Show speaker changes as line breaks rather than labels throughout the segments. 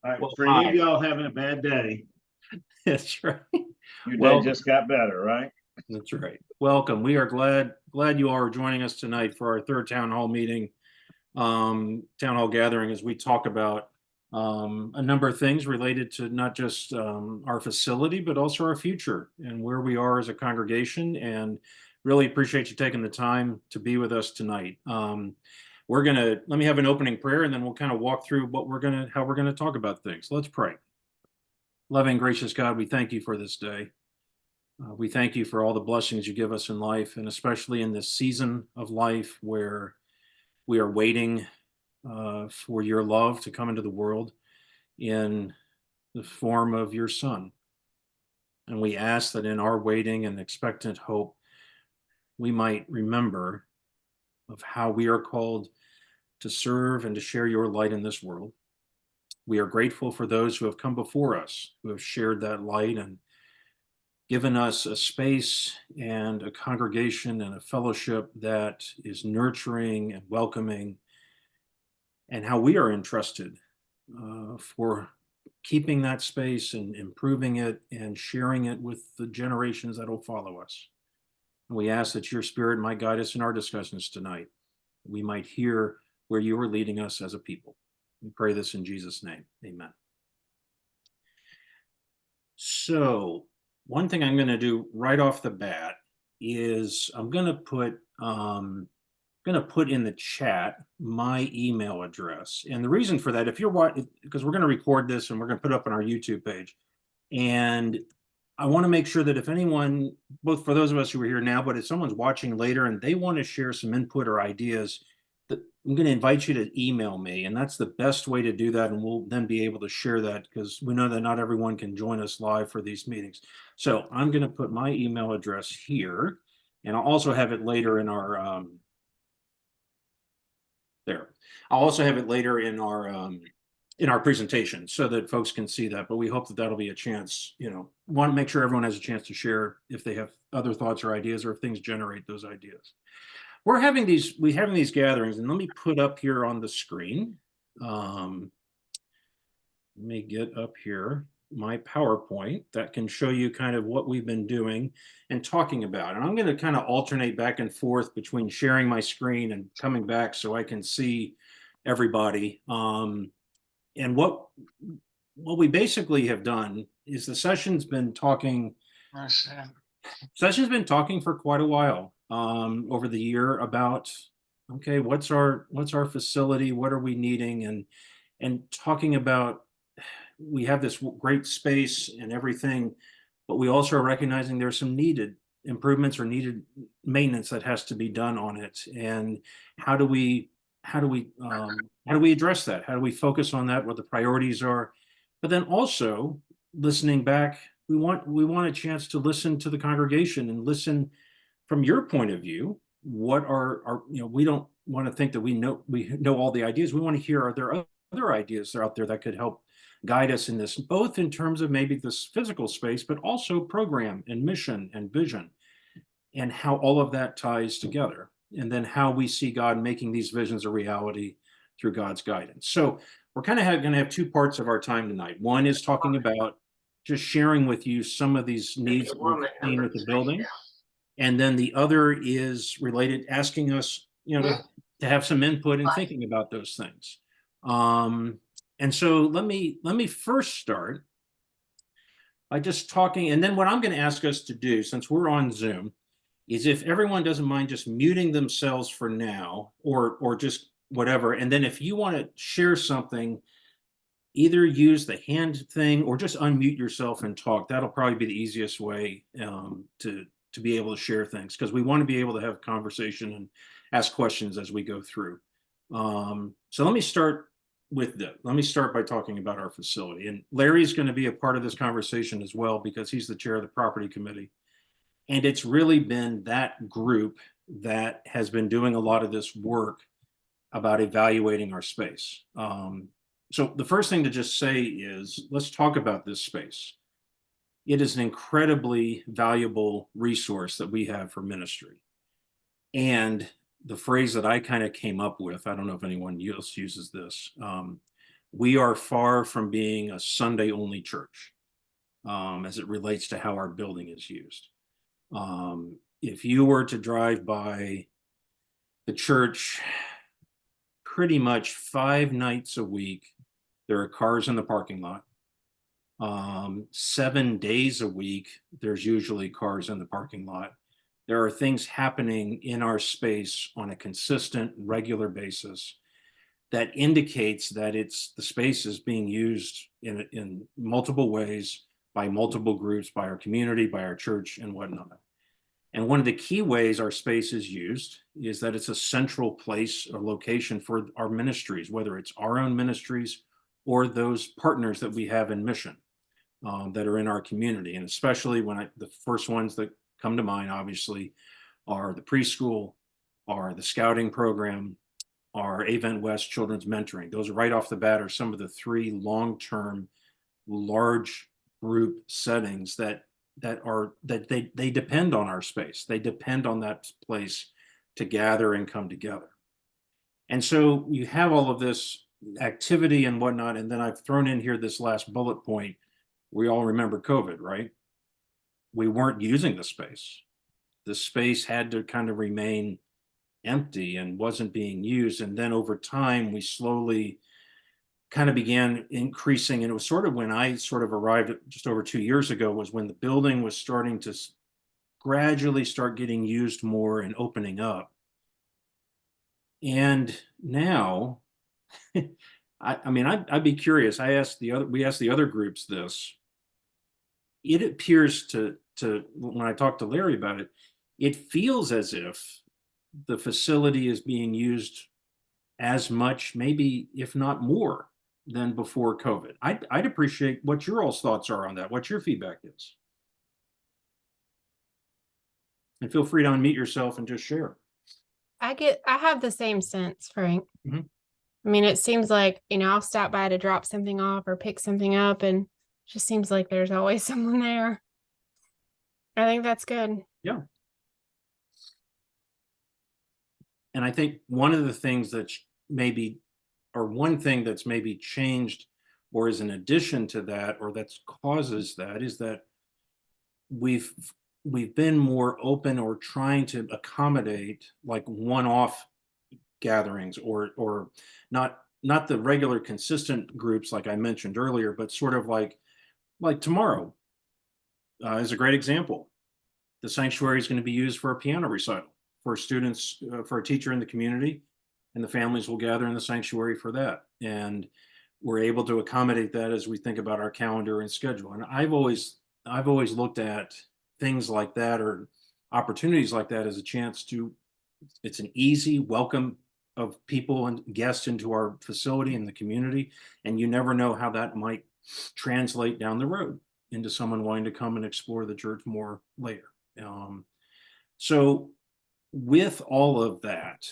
All right,
Well,
for any of
hi.
y'all having a bad day,
That's right.
your day
Well,
just got better, right?
that's right. Welcome. We are glad you all are joining us tonight for our third town hall meeting, town hall gathering as we talk about a number of things related to not just our facility, but also our future and where we are as a congregation. And really appreciate you taking the time to be with us tonight. Let me have an opening prayer and then we'll kind of walk through how we're gonna talk about things. Let's pray. Loving, gracious God, we thank you for this day. We thank you for all the blessings you give us in life, and especially in this season of life where we are waiting for your love to come into the world in the form of your Son. And we ask that in our waiting and expectant hope, we might remember of how we are called to serve and to share your light in this world. We are grateful for those who have come before us, who have shared that light and given us a space and a congregation and a fellowship that is nurturing and welcoming, and how we are entrusted for keeping that space and improving it and sharing it with the generations that will follow us. And we ask that your spirit might guide us in our discussions tonight. We might hear where you are leading us as a people. We pray this in Jesus' name. Amen. So, one thing I'm going to do right off the bat is I'm going to put in the chat my email address. And the reason for that, if you're watching, because we're going to record this and we're going to put it up on our YouTube page. And I want to make sure that if anyone, both for those of us who are here now, but if someone's watching later and they want to share some input or ideas, that I'm going to invite you to email me. And that's the best way to do that. And we'll then be able to share that because we know that not everyone can join us live for these meetings. So I'm going to put my email address here, and I'll also have it later in our there. I'll also have it later in our presentation so that folks can see that. But we hope that that'll be a chance. Want to make sure everyone has a chance to share if they have other thoughts or ideas, or if things generate those ideas. We're having these gatherings, and let me put up here on the screen. Let me get up here my PowerPoint that can show you kind of what we've been doing and talking about. And I'm going to kind of alternate back and forth between sharing my screen and coming back so I can see everybody. And what we basically have done is the session's been talking for quite a while over the year about, okay, what's our facility, what are we needing, and talking about, we have this great space and everything, but we also are recognizing there's some needed improvements or needed maintenance that has to be done on it. And how do we address that? How do we focus on that? What the priorities are? But then also listening back, we want a chance to listen to the congregation and listen from your point of view. What are we don't want to think that we know all the ideas. We want to hear, are there other ideas that are out there that could help guide us in this, both in terms of maybe this physical space, but also program and mission and vision, and how all of that ties together, and then how we see God making these visions a reality through God's guidance. So we're kind of going to have two parts of our time tonight. One is talking about just sharing with you some of these needs that we've seen with the building. And then the other is related, asking us, to have some input in thinking about those things. And so let me first start by just talking, and then what I'm going to ask us to do, since we're on Zoom, is if everyone doesn't mind just muting themselves for now, or just whatever, and then if you want to share something, either use the hand thing or just unmute yourself and talk. That'll probably be the easiest way to be able to share things, because we want to be able to have conversation and ask questions as we go through. So let me start by talking about our facility. And Larry's going to be a part of this conversation as well, because he's the chair of the property committee. And it's really been that group that has been doing a lot of this work about evaluating our space. So the first thing to just say is, let's talk about this space. It is an incredibly valuable resource that we have for ministry. And the phrase that I kind of came up with, I don't know if anyone else uses this, we are far from being a Sunday only church, as it relates to how our building is used. If you were to drive by the church pretty much 5 nights a week, there are cars in the parking lot. 7 days a week, there's usually cars in the parking lot. There are things happening in our space on a consistent, regular basis that indicates that the space is being used in multiple ways by multiple groups, by our community, by our church, and whatnot. And one of the key ways our space is used is that it's a central place or location for our ministries, whether it's our own ministries or those partners that we have in mission, that are in our community. And especially the first ones that come to mind, obviously, are the preschool, are the scouting program, are Avent West Children's Mentoring. Those right off the bat are some of the 3 long-term, large group settings that they depend on our space. They depend on that place to gather and come together. And so you have all of this activity and whatnot, and then I've thrown in here this last bullet point. We all remember COVID, right? We weren't using the space. The space had to kind of remain empty and wasn't being used. And then over time, we slowly kind of began increasing. And it was sort of when I sort of arrived just over 2 years ago, was when the building was starting to gradually start getting used more and opening up. And now, I mean, I'd be curious. We asked the other groups this. It appears to when I talked to Larry about it, it feels as if the facility is being used as much, maybe if not more, than before COVID. I'd appreciate what your all's thoughts are on that, what your feedback is. And feel free to unmute yourself and just share.
I have the same sense, Frank.
Mhm.
I mean, it seems like, I'll stop by to drop something off or pick something up, and it just seems like there's always someone there. I think that's good.
Yeah. And I think one of the things that's one thing that's maybe changed or is an addition to that, or that's causes that, is that we've been more open or trying to accommodate like one-off gatherings, or not the regular consistent groups like I mentioned earlier, but sort of like tomorrow is a great example. The sanctuary is going to be used for a piano recital for students, for a teacher in the community, and the families will gather in the sanctuary for that. And we're able to accommodate that as we think about our calendar and schedule. And I've always looked at things like that, or opportunities like that, as a chance to, it's an easy welcome of people and guests into our facility and the community. And you never know how that might translate down the road into someone wanting to come and explore the church more later. So with all of that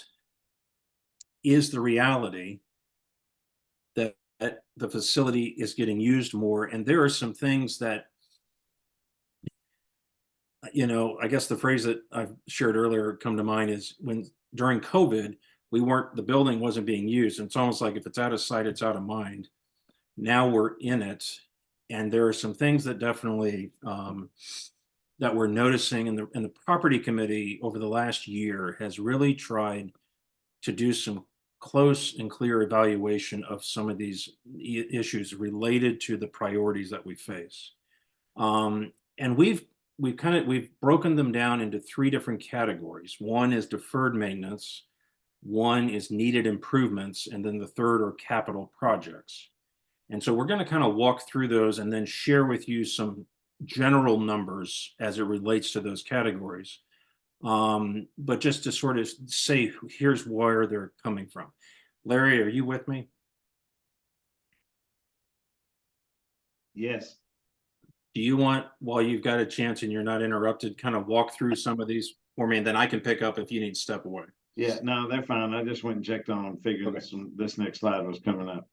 is the reality that the facility is getting used more. And there are some things that, I guess the phrase that I've shared earlier come to mind is when during COVID, the building wasn't being used. And it's almost like if it's out of sight, it's out of mind. Now we're in it. And there are some things that definitely, that we're noticing, and the property committee over the last year has really tried to do some close and clear evaluation of some of these issues related to the priorities that we face. And we've broken them down into 3 different categories. One is deferred maintenance, one is needed improvements, and then the third are capital projects. And so we're going to kind of walk through those and then share with you some general numbers as it relates to those categories. But just to sort of say, here's where they're coming from. Larry, are you with me?
Yes.
Do you want, while you've got a chance and you're not interrupted, kind of walk through some of these for me, and then I can pick up if you need to step away?
Yeah, no, they're fine. I just went and checked on them, figuring
Okay.
this next slide was coming up.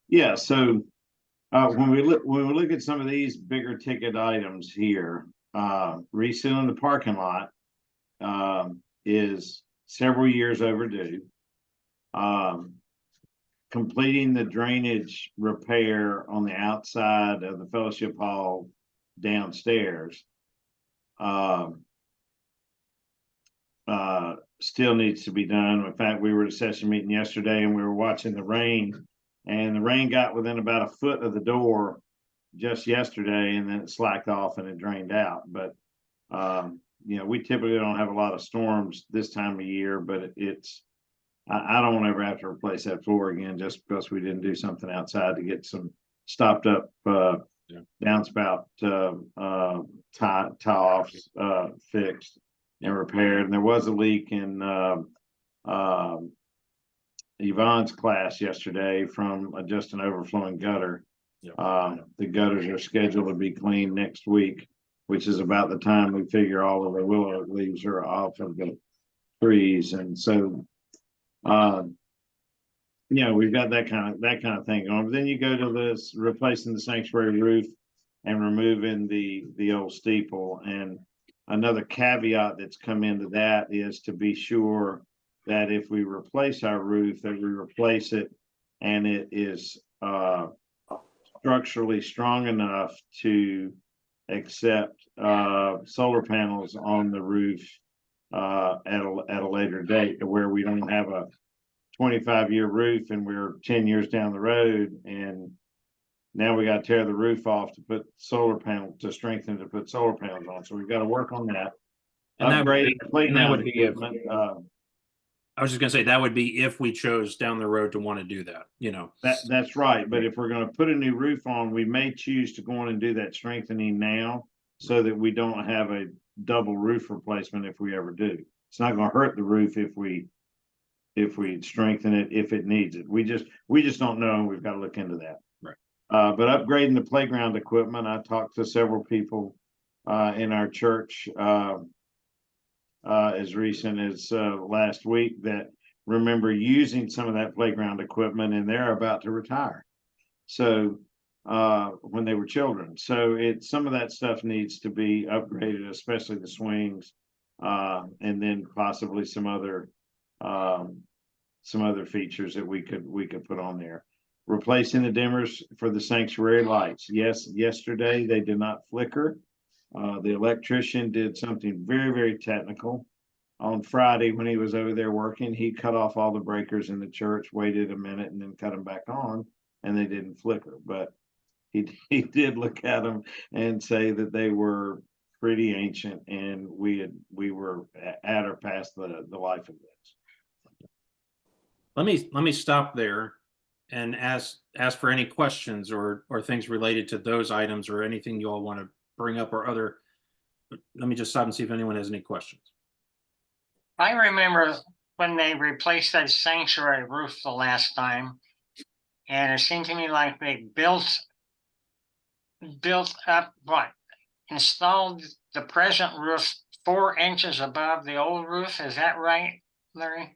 Yeah, so when we look at some of these bigger ticket items here, resealing the parking lot is several years overdue. completing the drainage repair on the outside of the fellowship hall downstairs. Still needs to be done. In fact, we were at a session meeting yesterday and we were watching the rain, and the rain got within about a foot of the door just yesterday, and then it slacked off and it drained out. But we typically don't have a lot of storms this time of year, but I don't want to ever have to replace that floor again just because we didn't do something outside to get some stopped up downspout tie-offs fixed and repaired. And there was a leak in Yvonne's class yesterday from just an overflowing gutter. The gutters are scheduled to be cleaned next week, which is about the time we figure all of the willow leaves are off of the trees. And so we've got that kind of thing going. But then you go to this replacing the sanctuary roof and removing the old steeple. And another caveat that's come into that is to be sure that if we replace our roof, that we replace it and it is structurally strong enough to accept solar panels on the roof at a later date, to where we don't have a 25-year roof and we're 10 years down the road and now we got to tear the roof off to put solar panels to strengthen to put solar panels on. So we've got to work on that.
And that would be if, I was just gonna say that would be if we chose down the road to want to do that,
That's right. But if we're going to put a new roof on, we may choose to go on and do that strengthening now so that we don't have a double roof replacement if we ever do. It's not going to hurt the roof if we strengthen it, if it needs it. We just don't know. We've got to look into that.
Right.
But upgrading the playground equipment, I talked to several people in our church as recent as last week that remember using some of that playground equipment, and they're about to retire. So when they were children, so some of that stuff needs to be upgraded, especially the swings, and then possibly some other features that we could put on there. Replacing the dimmers for the sanctuary lights. Yes, yesterday they did not flicker. The electrician did something very, very technical. On Friday, when he was over there working, he cut off all the breakers in the church, waited a minute, and then cut them back on, and they didn't flicker. But he did look at them and say that they were pretty ancient, and we were at or past the life of this.
Let me stop there and ask for any questions or things related to those items or anything you all want to bring up or other. Let me just stop and see if anyone has any questions.
I remember when they replaced that sanctuary roof the last time, and it seemed to me like they built up installed the present roof 4 inches above the old roof. Is that right, Larry?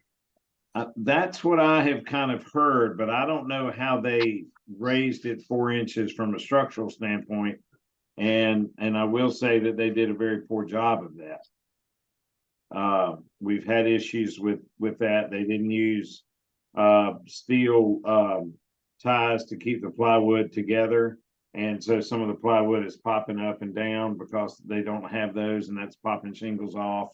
That's what I have kind of heard, but I don't know how they raised it 4 inches from a structural standpoint. And I will say that they did a very poor job of that. We've had issues with that. They didn't use steel ties to keep the plywood together. And so some of the plywood is popping up and down because they don't have those, and that's popping shingles off.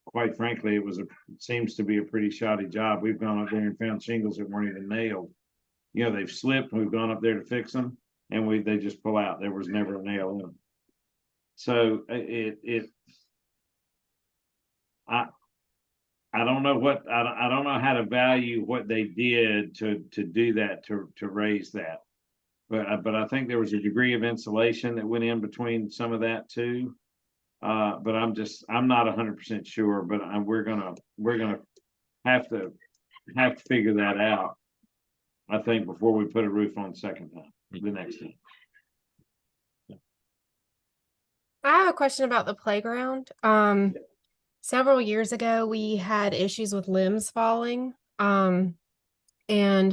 Quite frankly, it seems to be a pretty shoddy job. We've gone up there and found shingles that weren't even nailed. They've slipped, and we've gone up there to fix them, and they just pull out. There was never a nail in them. So I don't know I don't know how to value what they did to do that, to raise that. But I think there was a degree of insulation that went in between some of that too. But I'm not 100% sure, but we're gonna have to figure that out, I think, before we put a roof on the next time.
I have a question about the playground. Several years ago, we had issues with limbs falling. And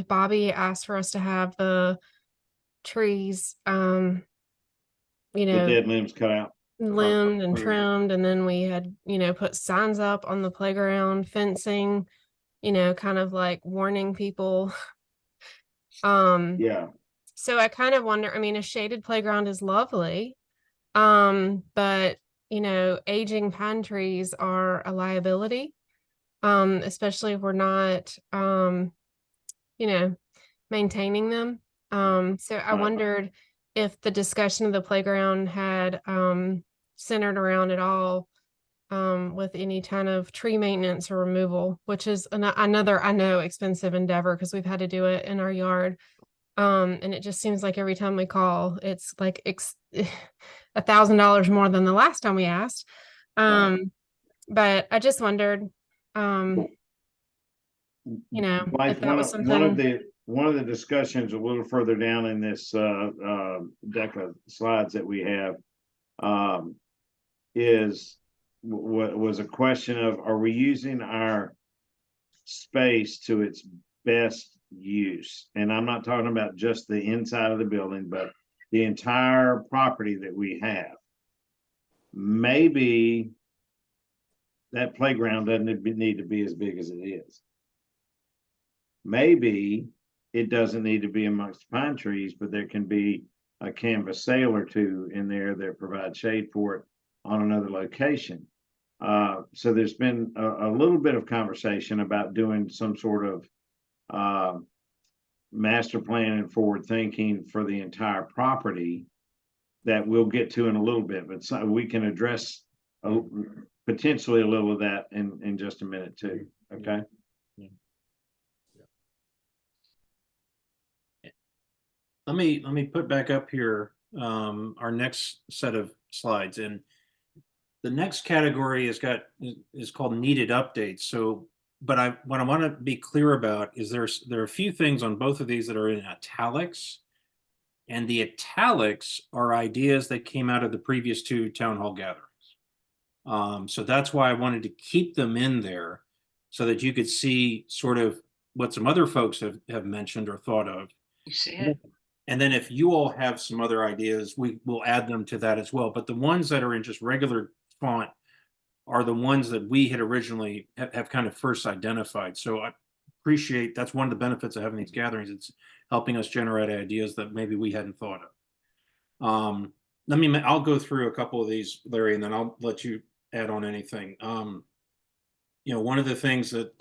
Bobby asked for us to have the trees,
The dead limbs cut out.
limbed and trimmed, and then we had, put signs up on the playground, fencing, kind of like warning people.
Yeah,
So I kind of wonder, I mean, a shaded playground is lovely. But aging pine trees are a liability. Especially if we're not you know, maintaining them. So I
right.
wondered if the discussion of the playground had centered around at all with any kind of tree maintenance or removal, which is another, I know, expensive endeavor because we've had to do it in our yard. And it just seems like every time we call, it's like $1,000 more than the last time we asked. But I just wondered, um,
Like
if that was something.
one of the discussions a little further down in this deck of slides that we have is what was a question of, are we using our space to its best use? And I'm not talking about just the inside of the building, but the entire property that we have. Maybe that playground doesn't need to be as big as it is. Maybe it doesn't need to be amongst pine trees, but there can be a canvas sail or two in there that provide shade for it on another location. So there's been a little bit of conversation about doing some sort of master plan and forward thinking for the entire property that we'll get to in a little bit, but we can address potentially a little of that in just a minute too. Okay.
Let me put back up here our next set of slides, and the next category is called needed updates. So, but what I want to be clear about is there are a few things on both of these that are in italics, and the italics are ideas that came out of the previous two town hall gatherings. So that's why I wanted to keep them in there so that you could see sort of what some other folks have mentioned or thought of.
You see it?
And then if you all have some other ideas, we will add them to that as well. But the ones that are in just regular font are the ones that we had originally have kind of first identified. So I appreciate that's one of the benefits of having these gatherings. It's helping us generate ideas that maybe we hadn't thought of. I'll go through a couple of these, Larry, and then I'll let you add on anything. One of the things that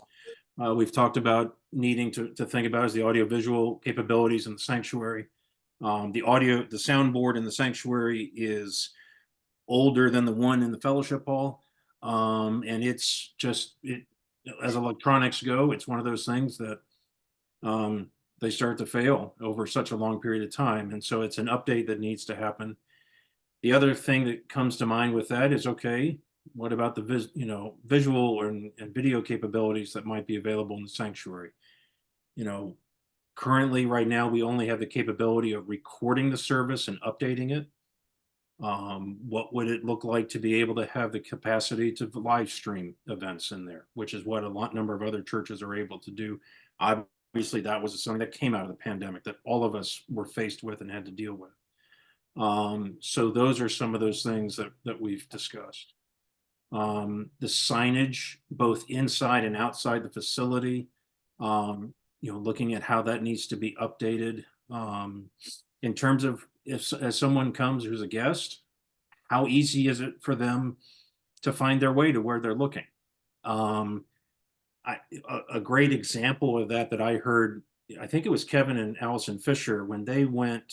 we've talked about needing to think about is the audiovisual capabilities in the sanctuary. The soundboard in the sanctuary is older than the one in the fellowship hall. And it's just, as electronics go, it's one of those things that they start to fail over such a long period of time. And so it's an update that needs to happen. The other thing that comes to mind with that is, okay, what about the visual and video capabilities that might be available in the sanctuary? Currently right now, we only have the capability of recording the service and updating it. What would it look like to be able to have the capacity to live stream events in there, which is what a number of other churches are able to do. Obviously, that was something that came out of the pandemic that all of us were faced with and had to deal with. So those are some of those things that we've discussed. The signage, both inside and outside the facility, looking at how that needs to be updated. In terms of as someone comes who's a guest, how easy is it for them to find their way to where they're looking? A great example of that I heard, I think it was Kevin and Allison Fisher, when they went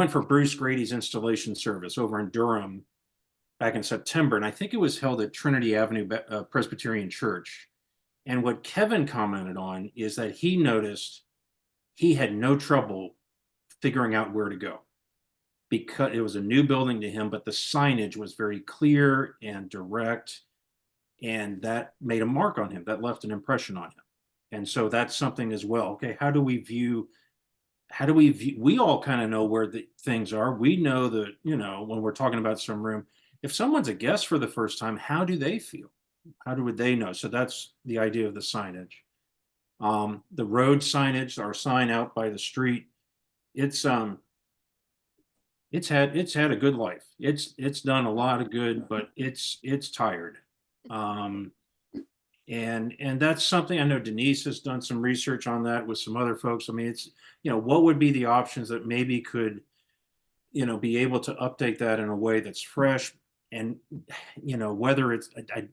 for Bruce Grady's installation service over in Durham back in September. And I think it was held at Trinity Avenue Presbyterian Church. And what Kevin commented on is that he noticed he had no trouble figuring out where to go because it was a new building to him, but the signage was very clear and direct. And that made a mark on him, that left an impression on him. And so that's something as well. Okay, how do we view, we all kind of know where the things are. We know that, when we're talking about some room, if someone's a guest for the first time, how do they feel? How would they know? So that's the idea of the signage. The road signage, our sign out by the street, it's had a good life. It's done a lot of good, but it's tired. And And that's something I know Denise has done some research on that with some other folks. I mean, it's, what would be the options that maybe could, be able to update that in a way that's fresh and, whether it's, I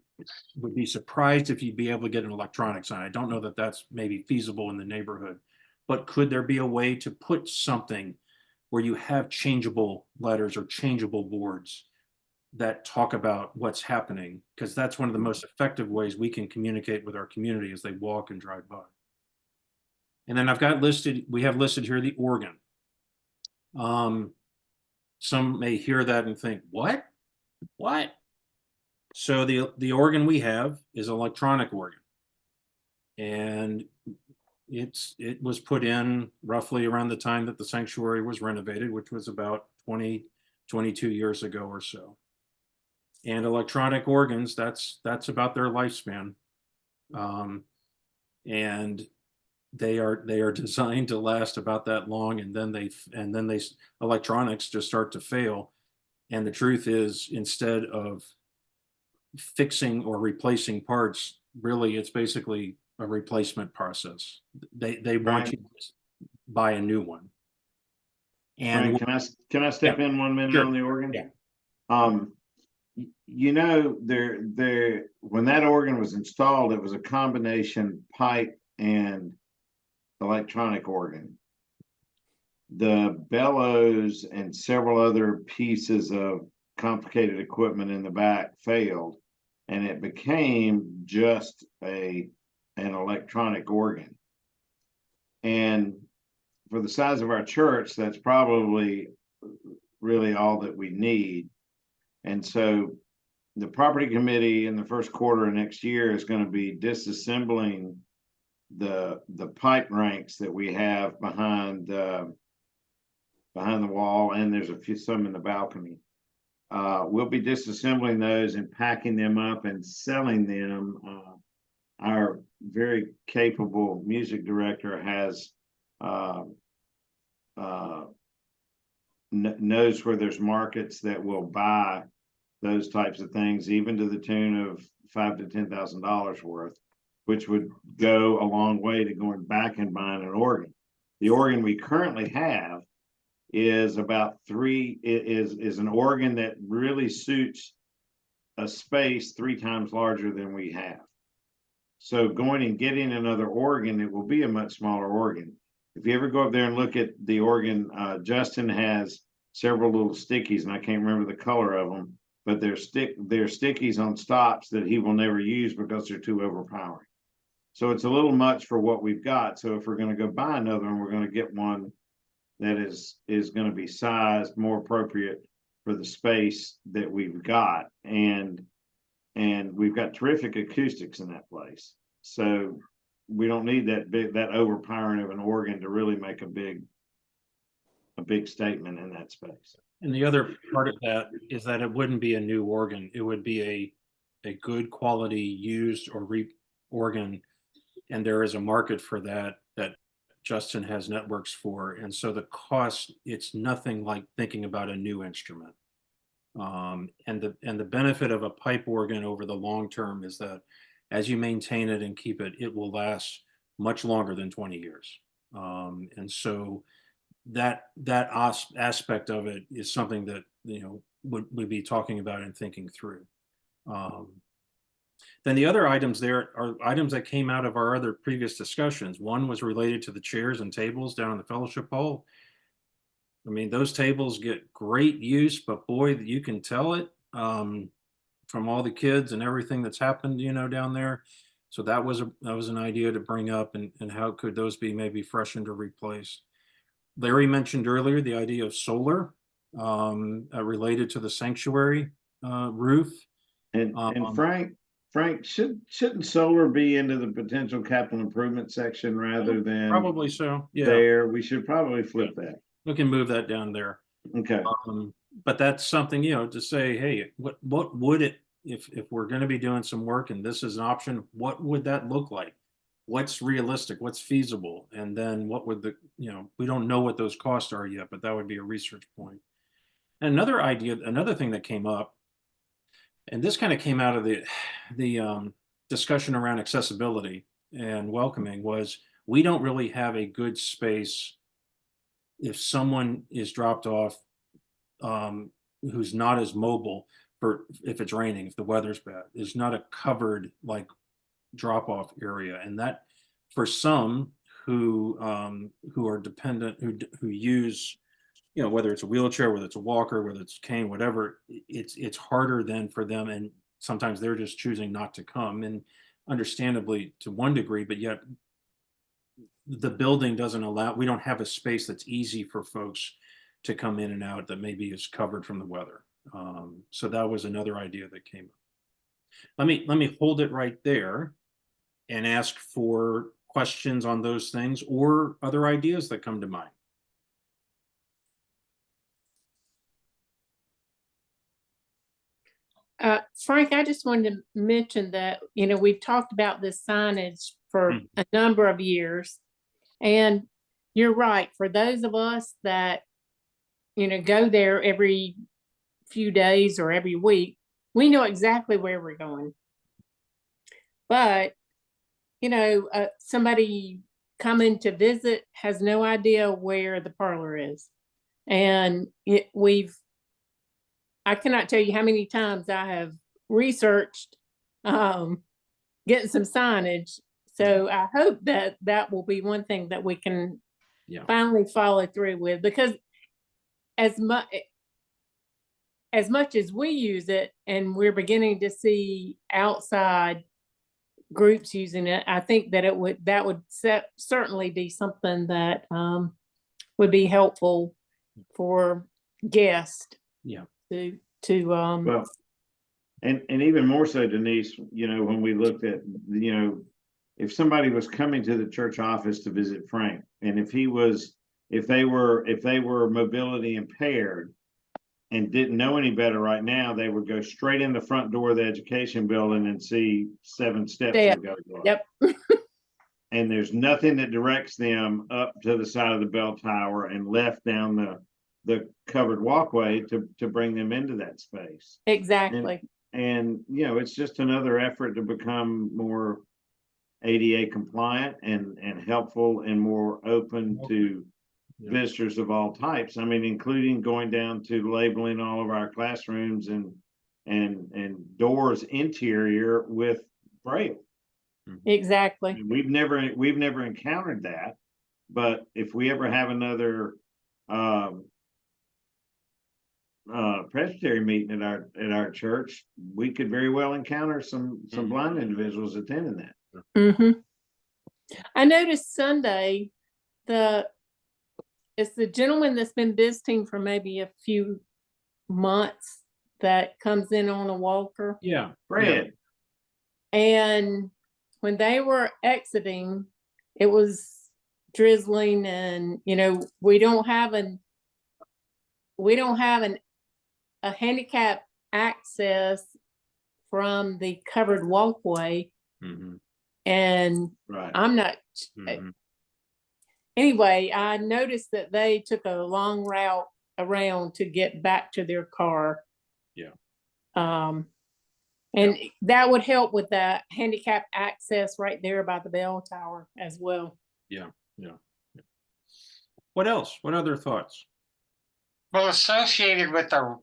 would be surprised if you'd be able to get an electronic sign. I don't know that that's maybe feasible in the neighborhood, but could there be a way to put something where you have changeable letters or changeable boards that talk about what's happening? Because that's one of the most effective ways we can communicate with our community as they walk and drive by. And then we have listed here the organ. Some may hear that and think, what? So the organ we have is electronic organ. And it was put in roughly around the time that the sanctuary was renovated, which was about 22 years ago or so. And electronic organs, that's about their lifespan. And they are designed to last about that long, and then electronics just start to fail. And the truth is, instead of fixing or replacing parts, really it's basically a replacement process. They want
Right.
you to buy a new one. And
Frank, can I step in 1 minute
Sure.
on the organ?
Yeah.
There when that organ was installed, it was a combination pipe and electronic organ. The bellows and several other pieces of complicated equipment in the back failed, and it became just an electronic organ. And for the size of our church, that's probably really all that we need. And so the property committee in the first quarter of next year is going to be disassembling the pipe ranks that we have behind the wall, and there's some in the balcony. We'll be disassembling those and packing them up and selling them. Our very capable music director has knows where there's markets that will buy those types of things, even to the tune of $5,000 to $10,000 worth, which would go a long way to going back and buying an organ. The organ we currently have is is an organ that really suits a space 3 times larger than we have. So going and getting another organ, it will be a much smaller organ. If you ever go up there and look at the organ, Justin has several little stickies, and I can't remember the color of them, but they're stickies on stops that he will never use because they're too overpowering. So it's a little much for what we've got. So if we're going to go buy another one, we're going to get one that is going to be sized more appropriate for the space that we've got. And we've got terrific acoustics in that place. So we don't need that overpowering of an organ to really make a big statement in that space.
And the other part of that is that it wouldn't be a new organ. It would be a good quality used or organ. And there is a market for that Justin has networks for. And so the cost, it's nothing like thinking about a new instrument. And the benefit of a pipe organ over the long term is that as you maintain it and keep it, it will last much longer than 20 years. And so that aspect of it is something that would be talking about and thinking through. Then the other items there are items that came out of our other previous discussions. One was related to the chairs and tables down in the fellowship hall. I mean, those tables get great use, but boy, you can tell it from all the kids and everything that's happened, down there. So that was an idea to bring up, and how could those be maybe freshened or replaced. Larry mentioned earlier the idea of solar related to the sanctuary roof.
And Frank, shouldn't solar be into the potential capital improvement section rather than
Probably so. Yeah,
there? We should probably flip that.
we can move that down there.
Okay.
But that's something, to say, hey, what would it, if we're going to be doing some work and this is an option, what would that look like? What's realistic? What's feasible? And then what would we don't know what those costs are yet, but that would be a research point. And another thing that came up, and this kind of came out of the discussion around accessibility and welcoming was we don't really have a good space if someone is dropped off who's not as mobile for if it's raining, if the weather's bad, is not a covered like drop off area. And that for some who are dependent, who use, you know, whether it's a wheelchair, whether it's a walker, whether it's a cane, whatever, it's harder then for them. And sometimes they're just choosing not to come, and understandably to one degree, but yet the building doesn't allow, we don't have a space that's easy for folks to come in and out that maybe is covered from the weather. So that was another idea that came up. Let me hold it right there and ask for questions on those things or other ideas that come to mind.
Frank, I just wanted to mention that, you know, we've talked about this signage for a number of years. And you're right, for those of us that, you know, go there every few days or every week, we know exactly where we're going. But, you know, somebody coming to visit has no idea where the parlor is. And I cannot tell you how many times I have researched getting some signage. So I hope that that will be one thing that we can finally follow through with, because as much as we use it and we're beginning to see outside groups using it, I think that that would certainly be something that would be helpful for guests.
Yeah.
Well, and even more so, Denise, you know, when we looked at, you know, if somebody was coming to the church office to visit Frank, and if they were mobility impaired and didn't know any better right now, they would go straight in the front door of the education building and see 7 steps to go up.
Yep.
And there's nothing that directs them up to the side of the bell tower and left down the covered walkway to bring them into that space.
Exactly.
And you know, it's just another effort to become more ADA compliant and helpful and more open to visitors of all types. I mean, including going down to labeling all of our classrooms and doors interior with Braille.
Exactly.
And we've never encountered that, but if we ever have another presbytery meeting at our church, we could very well encounter some blind individuals attending that.
I noticed Sunday it's the gentleman that's been visiting for maybe a few months that comes in on a walker.
Yeah.
Fred.
And when they were exiting, it was drizzling, and you know, we don't have a handicap access from the covered walkway. And
Right.
I'm not anyway, I noticed that they took a long route around to get back to their car. And that would help with that handicap access right there by the bell tower as well.
Yeah. What else? What other thoughts?
Well, associated with the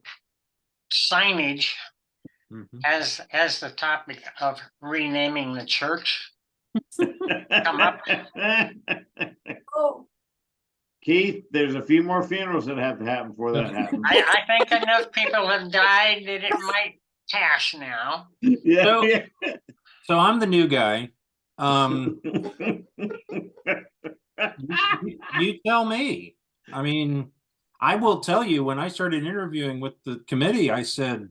signage as the topic of renaming the church come up.
Oh,
Keith, there's a few more funerals that have to happen before that happens.
I think enough people have died that it might pass now.
Yeah.
So I'm the new guy. You tell me. I mean, I will tell you, when I started interviewing with the committee, I said,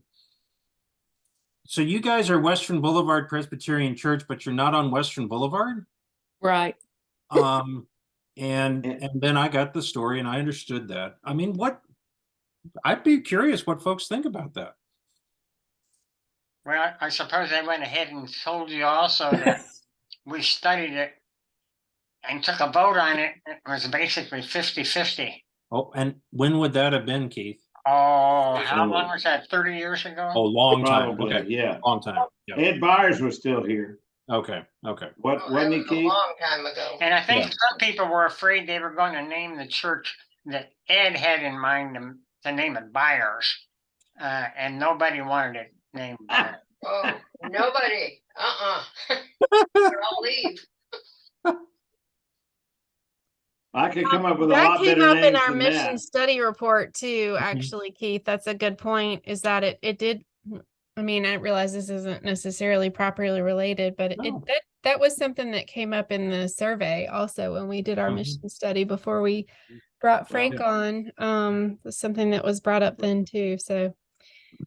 so you guys are Western Boulevard Presbyterian Church, but you're not on Western Boulevard?
right.
And then I got the story and I understood that. I mean, I'd be curious what folks think about that.
Well, I suppose I went ahead and told you also that we studied it and took a vote on it. It was basically 50-50.
Oh, and when would that have been, Keith?
Oh, how long was that? 30 years ago?
Oh, long time.
Probably,
Okay.
yeah.
Long time. Yeah.
Ed Byers was still here.
Okay, okay.
What,
Oh, that
wasn't he,
was a
Keith?
long time ago.
And I think
Yeah.
some people were afraid they were going to name the church that Ed had in mind to name it Byers. And nobody wanted it named Byers.
Oh, nobody, they're all leave.
I could come up with a
That
lot
came
better
up in
names
our
than
mission
that.
study report too,
Mhm.
actually, Keith. That's a good point, is that it did, I mean, I realize this isn't necessarily properly related, but
No.
that was something that came up in the survey also when we did our
Mhm.
mission study before we brought
Well,
Frank on. Was something that was brought up then too, so.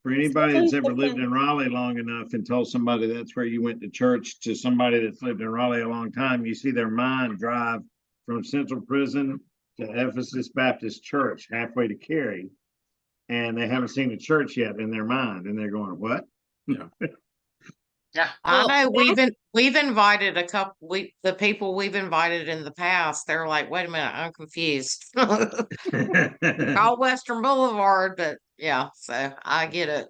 For anybody that's
definitely
ever lived
something-
in Raleigh long enough and told somebody that's where you went to church, to somebody that's lived in Raleigh a long time, you see their mind drive from Central Prison to Ephesus Baptist Church, halfway to Cary. And they haven't seen the church yet in their mind, and they're going, what?
Yeah.
I
Well,
know we've invited the people we've invited in the past. They're like, wait a minute, I'm confused. Call Western Boulevard, but yeah, so I get it.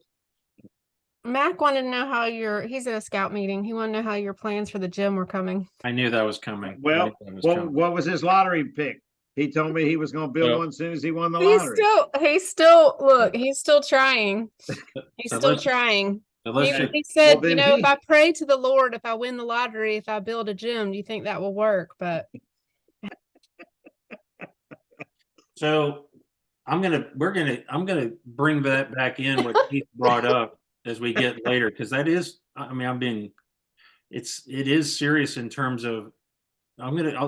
Mac wanted to know he's at a scout meeting. He wanted to know how your plans for the gym were coming.
I knew that was coming. I
Well,
knew that was coming.
what was his lottery pick? He told me he was gonna build
Well,
one as soon as he won the
He's
lottery.
he's still trying. He's
So
still
let's-
trying.
So let's just-
He said,
Well,
you
then
know,
he-
if I pray to the Lord, if I win the lottery, if I build a gym, do you think that will work? But
So I'm gonna bring that back in what Keith brought up as we get later, because that is, I mean, it is serious in terms of,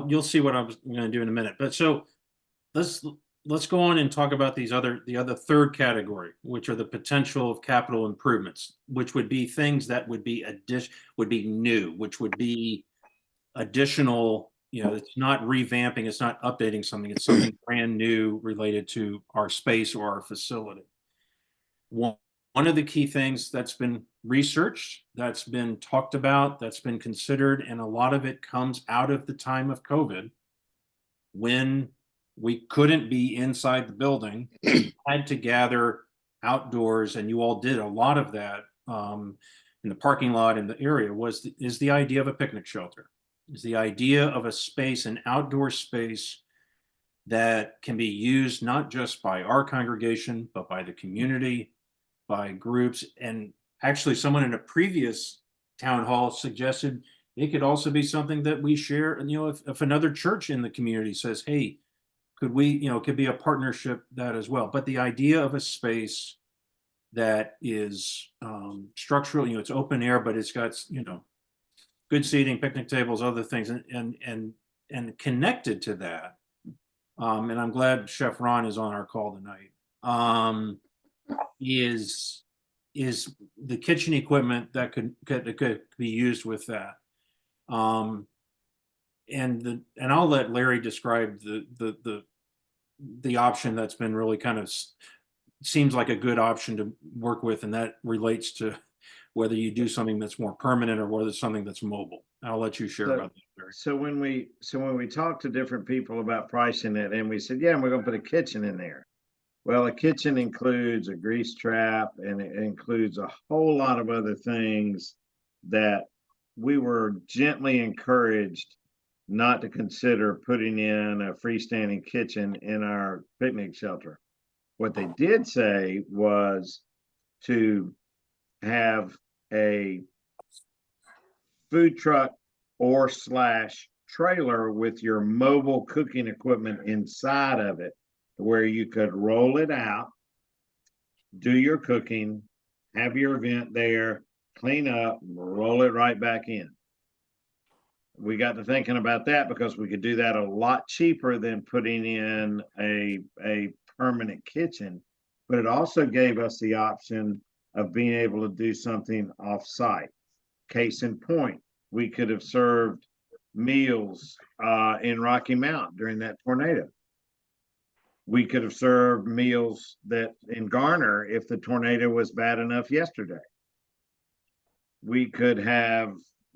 you'll see what I'm gonna do in a minute. But so let's go on and talk about the other third category, which are the potential of capital improvements, which would be things that would be new, which would be additional. It's not revamping, it's not updating something, it's something brand new related to our space or our facility. One of the key things that's been researched, that's been talked about, that's been considered, and a lot of it comes out of the time of COVID, when we couldn't be inside the building, had to gather outdoors, and you all did a lot of that in the parking lot in the area, is the idea of a picnic shelter, is the idea of a space, an outdoor space that can be used not just by our congregation, but by the community, by groups. And actually someone in a previous town hall suggested it could also be something that we share. And, if another church in the community says, hey, could we, could be a partnership that as well. But the idea of a space that is structural, it's open air, but it's got, good seating, picnic tables, other things, and connected to that. And I'm glad Chef Ron is on our call tonight. Is the kitchen equipment that could be used with that. And I'll let Larry describe the option that's been really kind of seems like a good option to work with, and that relates to whether you do something that's more permanent or whether it's something that's mobile. I'll let you share about that, Larry.
So when we talked to different people about pricing it, and we said, yeah, we're gonna put a kitchen in there. Well, a kitchen includes a grease trap, and it includes a whole lot of other things that we were gently encouraged not to consider putting in a freestanding kitchen in our picnic shelter. What they did say was to have a food truck or / trailer with your mobile cooking equipment inside of it, where you could roll it out, do your cooking, have your event there, clean up, roll it right back in. We got to thinking about that because we could do that a lot cheaper than putting in a permanent kitchen, but it also gave us the option of being able to do something off-site. Case in point, we could have served meals in Rocky Mount during that tornado. We could have served meals that in Garner if the tornado was bad enough yesterday. We could have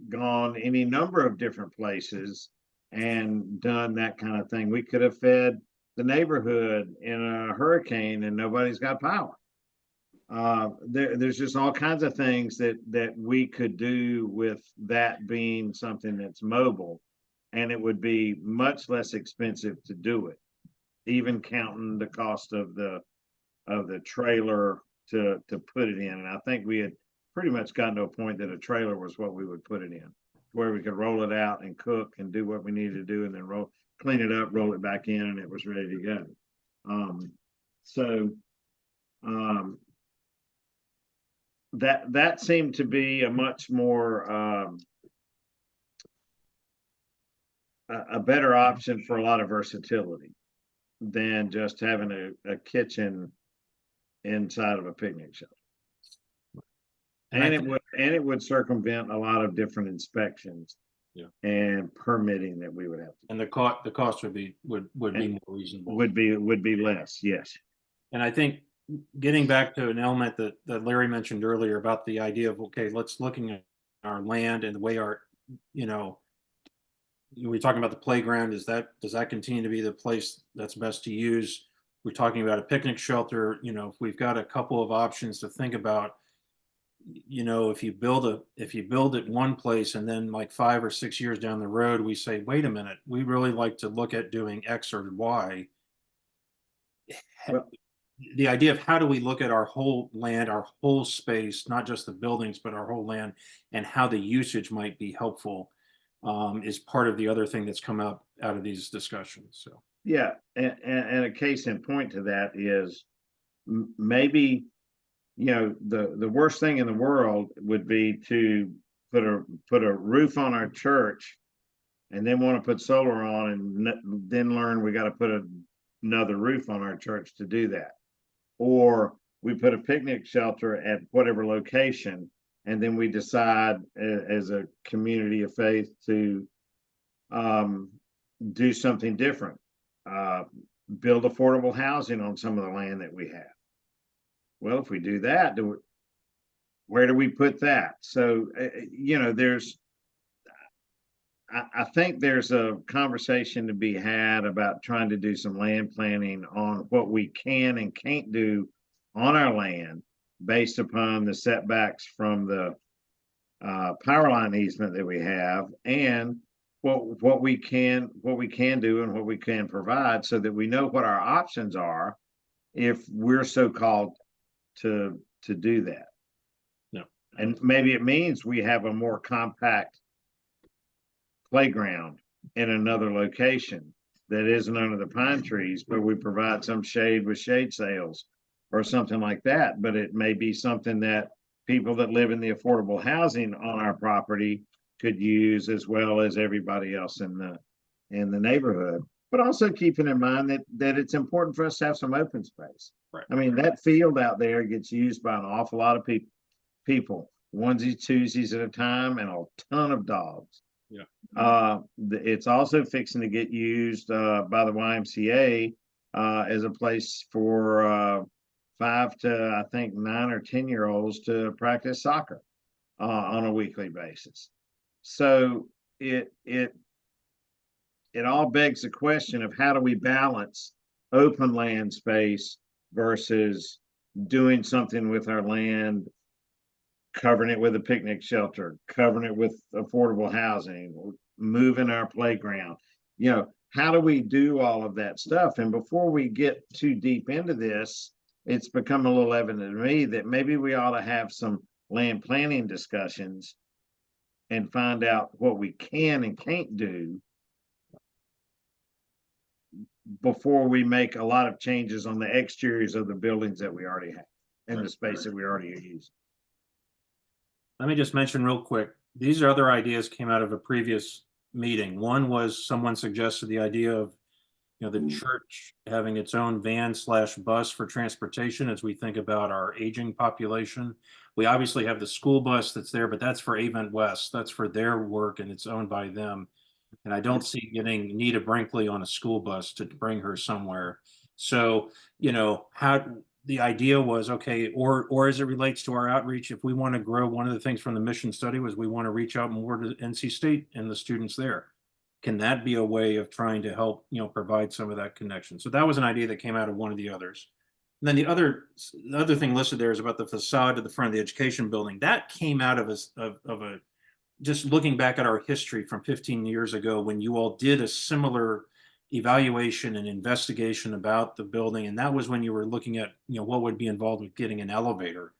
gone any number of different places and done that kind of thing. We could have fed the neighborhood in a hurricane and nobody's got power. there's just all kinds of things that we could do with that being something that's mobile. And it would be much less expensive to do it, even counting the cost of the trailer to put it in. And I think we had pretty much gotten to a point that a trailer was what we would put it in, where we could roll it out and cook and do what we needed to do, and then clean it up, roll it back in, and it was ready to go. So that seemed to be a much more a better option for a lot of versatility than just having a kitchen inside of a picnic shelter.
And I
And
think-
it would circumvent a lot of different inspections.
Yeah.
And permitting that we would have to,
And the cost would be more reasonable.
would be less, yes.
And I think getting back to an element that Larry mentioned earlier about the idea of, okay, let's looking at our land and the way our, we're talking about the playground, does that continue to be the place that's best to use? We're talking about a picnic shelter, if we've got a couple of options to think about, if you build it one place and then like 5 or 6 years down the road, we say, wait a minute, we really like to look at doing X or Y.
Well-
The idea of how do we look at our whole land, our whole space, not just the buildings, but our whole land, and how the usage might be helpful, is part of the other thing that's come out of these discussions. So
Yeah, and a case in point to that is maybe, the worst thing in the world would be to put a roof on our church and then want to put solar on and then learn we got to put another roof on our church to do that. Or we put a picnic shelter at whatever location, and then we decide as a community of faith to do something different. Build affordable housing on some of the land that we have. Well, if we do that, where do we put that? So, I think there's a conversation to be had about trying to do some land planning on what we can and can't do on our land based upon the setbacks from the power line easement that we have, and what we can do and what we can provide, so that we know what our options are if we're so called to do that.
No.
And maybe it means we have a more compact playground in another location that isn't under the pine trees, but we provide some shade with shade sails or something like that. But it may be something that people that live in the affordable housing on our property could use, as well as everybody else in the neighborhood. But also keeping in mind that it's important for us to have some open space.
Right.
I mean, that field out there gets used by an awful lot of people, onesies, twosies at a time, and a ton of dogs.
Yeah.
It's also fixing to get used by the YMCA as a place for 5 to, I think, 9 or 10-year-olds to practice soccer on a weekly basis. So it all begs the question of how do we balance open land space versus doing something with our land, covering it with a picnic shelter, covering it with affordable housing, moving our playground. How do we do all of that stuff? And before we get too deep into this, it's become a little evident to me that maybe we ought to have some land planning discussions and find out what we can and can't do before we make a lot of changes on the exteriors of the buildings that we already have and the space that we already use.
let me just mention real quick, these are other ideas came out of a previous meeting. One was someone suggested the idea of, the church having its own van/bus for transportation as we think about our aging population. We obviously have the school bus that's there, but that's for Avent West. That's for their work and it's owned by them. And I don't see getting Nita Brinkley on a school bus to bring her somewhere. So, how the idea was, okay, or as it relates to our outreach, if we want to grow, one of the things from the mission study was we want to reach out more to NC State and the students there. Can that be a way of trying to help, provide some of that connection? So that was an idea that came out of one of the others. And then the other thing listed there is about the facade of the front of the education building. That came out of a just looking back at our history from 15 years ago when you all did a similar evaluation and investigation about the building. And that was when you were looking at, what would be involved with getting an elevator.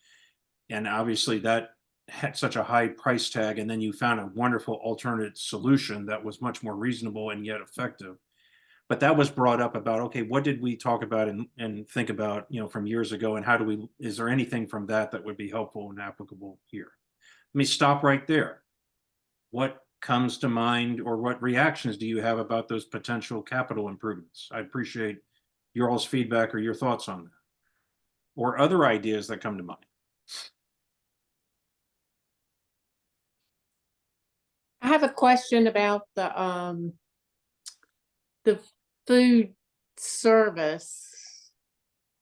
And obviously that had such a high price tag. And then you found a wonderful alternate solution that was much more reasonable and yet effective. But that was brought up about, okay, what did we talk about and think about, from years ago, and is there anything from that would be helpful and applicable here? Let me stop right there. What comes to mind, or what reactions do you have about those potential capital improvements? I appreciate your all's feedback or your thoughts on that, or other ideas that come to mind.
I have a question about the food service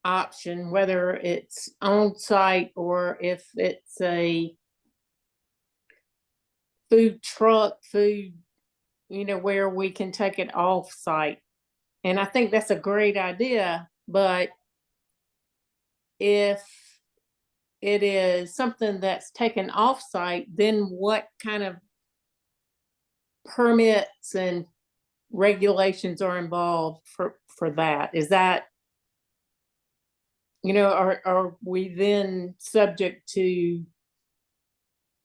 option, whether it's on site or if it's a food truck, where we can take it off site. And I think that's a great idea, but if it is something that's taken off site, then what kind of permits and regulations are involved for that? Is that, are we then subject to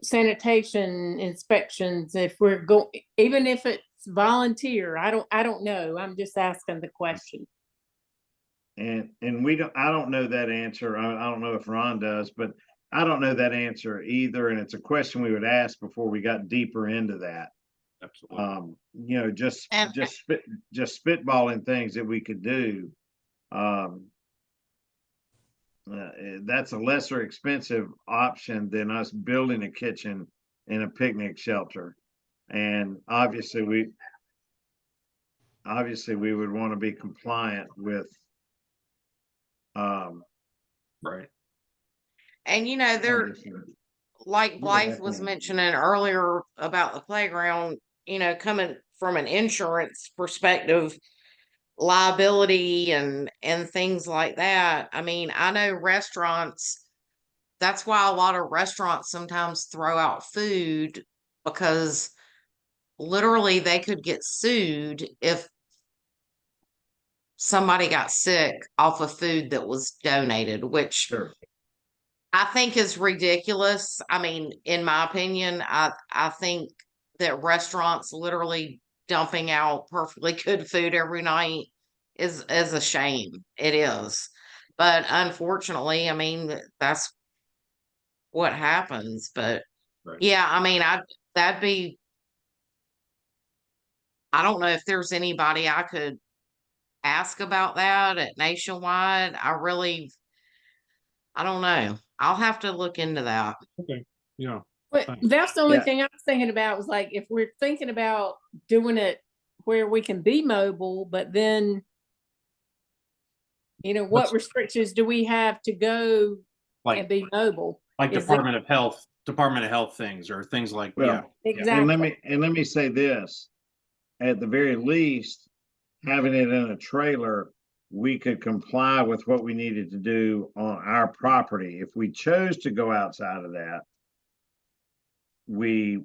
sanitation inspections if we're even if it's volunteer? I don't know. I'm just asking the question.
And I don't know that answer. I don't know if Ron does, but I don't know that answer either. And it's a question we would ask before we got deeper into that.
Absolutely.
Just
And-
spitballing things that we could do. That's a lesser expensive option than us building a kitchen in a picnic shelter. And obviously we would want to be compliant with,
Right.
And there, like Blythe was mentioning earlier about the playground, coming from an insurance perspective, liability and things like that. I mean, I know restaurants, that's why a lot of restaurants sometimes throw out food, because literally they could get sued if somebody got sick off of food that was donated, which
Sure.
I think is ridiculous. I mean, in my opinion, I think that restaurants literally dumping out perfectly good food every night is a shame. It is. But unfortunately, I mean, that's what happens. But
Right.
yeah, I mean, I don't know if there's anybody I could ask about that at Nationwide. I don't know. I'll have to look into that.
Okay. Yeah.
But
Thanks.
that's the only
Yeah.
thing I was thinking about, was like, if we're thinking about doing it where we can be mobile, but then, what
Let's-
restrictions do we have to go and
Like
be mobile? Is it-
Department of Health things, or things like,
Well,
yeah.
Exactly.
And let me say this, at the very least, having it in a trailer, we could comply with what we needed to do on our property. If we chose to go outside of that, we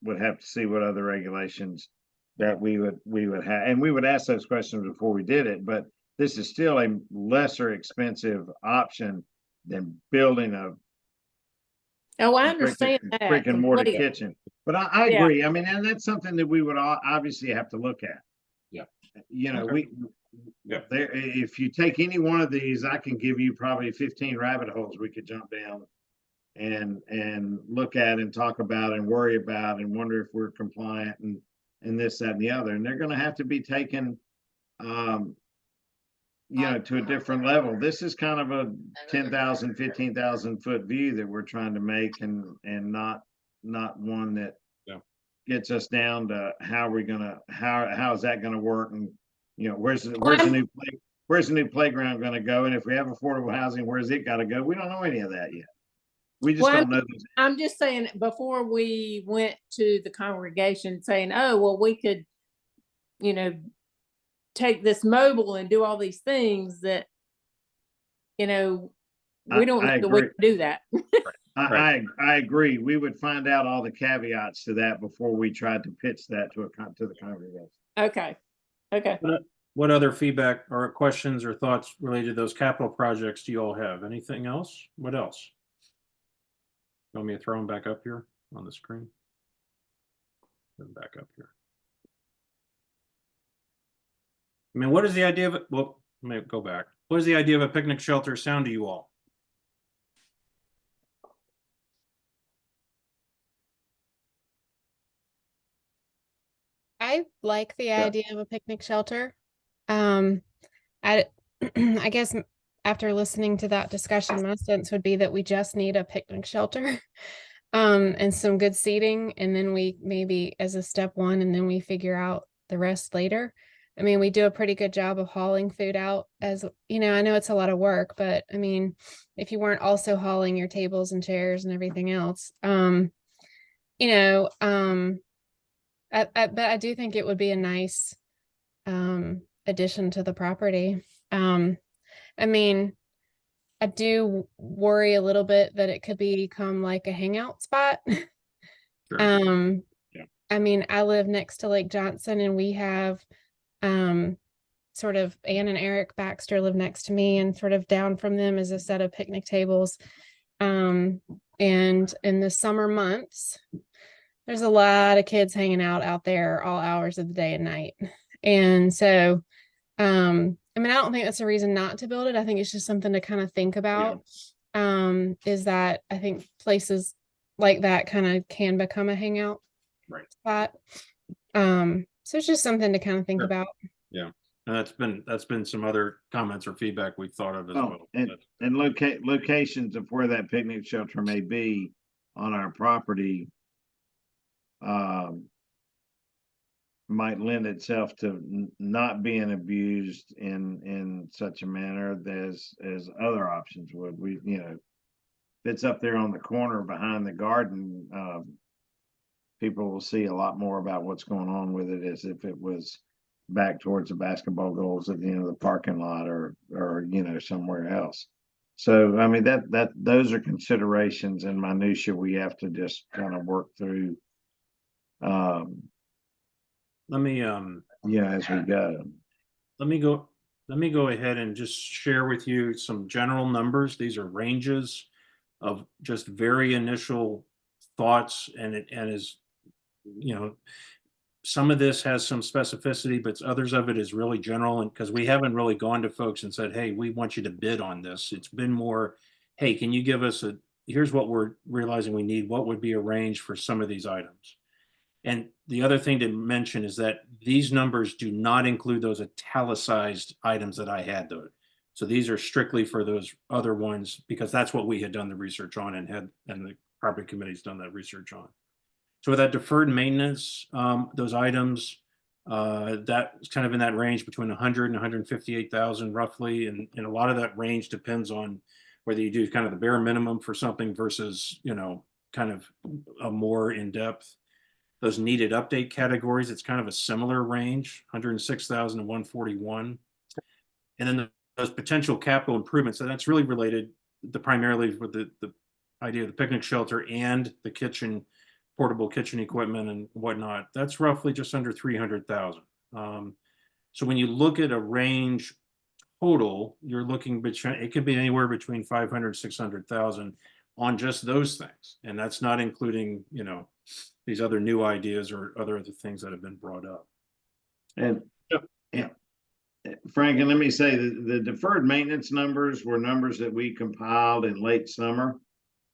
would have to see what other regulations that we would have, and we would ask those questions before we did it. But this is still a lesser expensive option than building a
Oh, I understand that.
brick and mortar
completely.
kitchen. But I
Yeah.
agree. I mean, and that's something that we would obviously have to look at.
Yeah.
We,
Yeah.
there, if you take any one of these, I can give you probably 15 rabbit holes we could jump down and look at and talk about and worry about and wonder if we're compliant and this, that, and the other. And they're going to have to be taken, to a different level. This is kind of a 10,000, 15,000 foot view that we're trying to make, and not one that
Yeah.
gets us down to how is that gonna work? And, where's the new playground gonna go? And if we have affordable housing, where's it gotta go? We don't know any of that yet. We just
Well,
don't know those.
I'm just saying, before we went to the congregation saying, oh, well, we could, take this mobile and do all these things, that you know,
I-
we don't
I
know the way
agree.
to do that.
I agree. We would find out all the caveats to that before we tried to pitch that to to the congregation.
Okay, okay.
What other feedback or questions or thoughts related to those capital projects do you all have? Anything else? What else? You want me to throw them back up here on the screen? Put them back up here. I mean, what is the idea of it? Well, let me go back. What is the idea of a picnic shelter sound to you all?
I like the
Yeah.
idea of a picnic shelter. Um, I, I guess after listening to that discussion, my sense would be that we just need a picnic shelter, and some good seating, and then we maybe as a step one, and then we figure out the rest later. I mean, we do a pretty good job of hauling food out as, you know, I know it's a lot of work, but I mean, if you weren't also hauling your tables and chairs and everything else, you know, but I do think it would be a nice addition to the property. I mean, I do worry a little bit that it could become like a hangout spot.
Sure.
Yeah.
I mean, I live next to Lake Johnson, and we have sort of Ann and Eric Baxter live next to me, and sort of down from them is a set of picnic tables. And in the summer months, there's a lot of kids hanging out there all hours of the day and night. And so, I mean, I don't think that's a reason not to build it. I think it's just something to kind of think about. Is that I think places like that kind of can become a hangout spot. So it's just something to kind of think
Sure.
about.
Yeah. And that's been some other comments or feedback we've thought of as
Oh,
well.
and locations of where that picnic shelter may be on our property might lend itself to not being abused in such a manner as other options would. We, you know, if it's up there on the corner behind the garden, people will see a lot more about what's going on with it as if it was back towards the basketball goals at the end of the parking lot or you know, somewhere else. So I mean that those are considerations and minutia we have to just kind of work through
Let me
yeah, as we go.
let me go ahead and just share with you some general numbers. These are ranges of just very initial thoughts, and it is, you know, some of this has some specificity, but others of it is really general. And because we haven't really gone to folks and said, hey, we want you to bid on this. It's been more, hey, can you give us here's what we're realizing we need. What would be a range for some of these items? And the other thing to mention is that these numbers do not include those italicized items that I had though. So these are strictly for those other ones, because that's what we had done the research on and the property committee's done that research on. So with that deferred maintenance, those items, that's kind of in that range between 100 and 158,000 roughly. And a lot of that range depends on whether you do kind of the bare minimum for something versus, you know, kind of a more in-depth. Those needed update categories, it's kind of a similar range, 106,000 to 141. And then those potential capital improvements, and that's really related primarily with the idea of the picnic shelter and the kitchen, portable kitchen equipment and whatnot. That's roughly just under 300,000. So when you look at a range total, you're looking between, it could be anywhere between 500, 600,000 on just those things. And that's not including, you know, these other new ideas or other things that have been brought up.
And yeah, Frank, and let me say the deferred maintenance numbers were numbers that we compiled in late summer.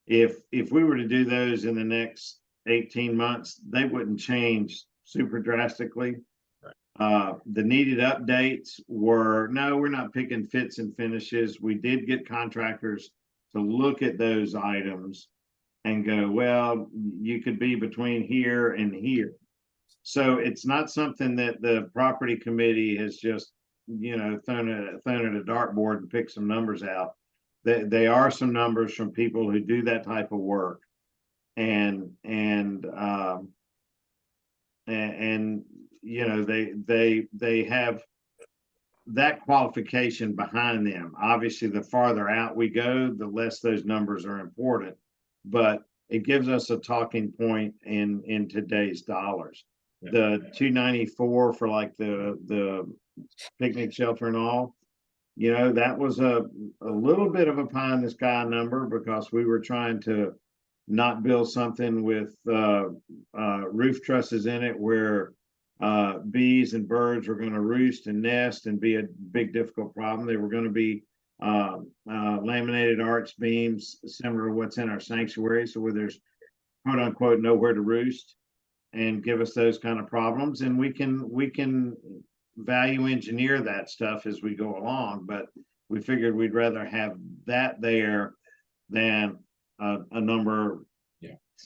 If we were to do those in the next 18 months, they wouldn't change super drastically.
Right.
The needed updates were, no, we're not picking fits and finishes. We did get contractors to look at those items and go, well, you could be between here and here. So it's not something that the property committee has just, you know, thrown at a dartboard and picked some numbers out. They are some numbers from people who do that type of work, and you know, they have that qualification behind them. Obviously, the farther out we go, the less those numbers are important. But it gives us a talking point in today's dollars.
Yeah.
The 294 for like the picnic shelter and all, you know, that was a little bit of a pie in the sky number because we were trying to not build something with roof trusses in it where bees and birds were going to roost and nest and be a big difficult problem. They were going to be laminated arch beams similar to what's in our sanctuary, so where there's quote unquote nowhere to roost, and give us those kind of problems. And we can value engineer that stuff as we go along, but we figured we'd rather have that there than a number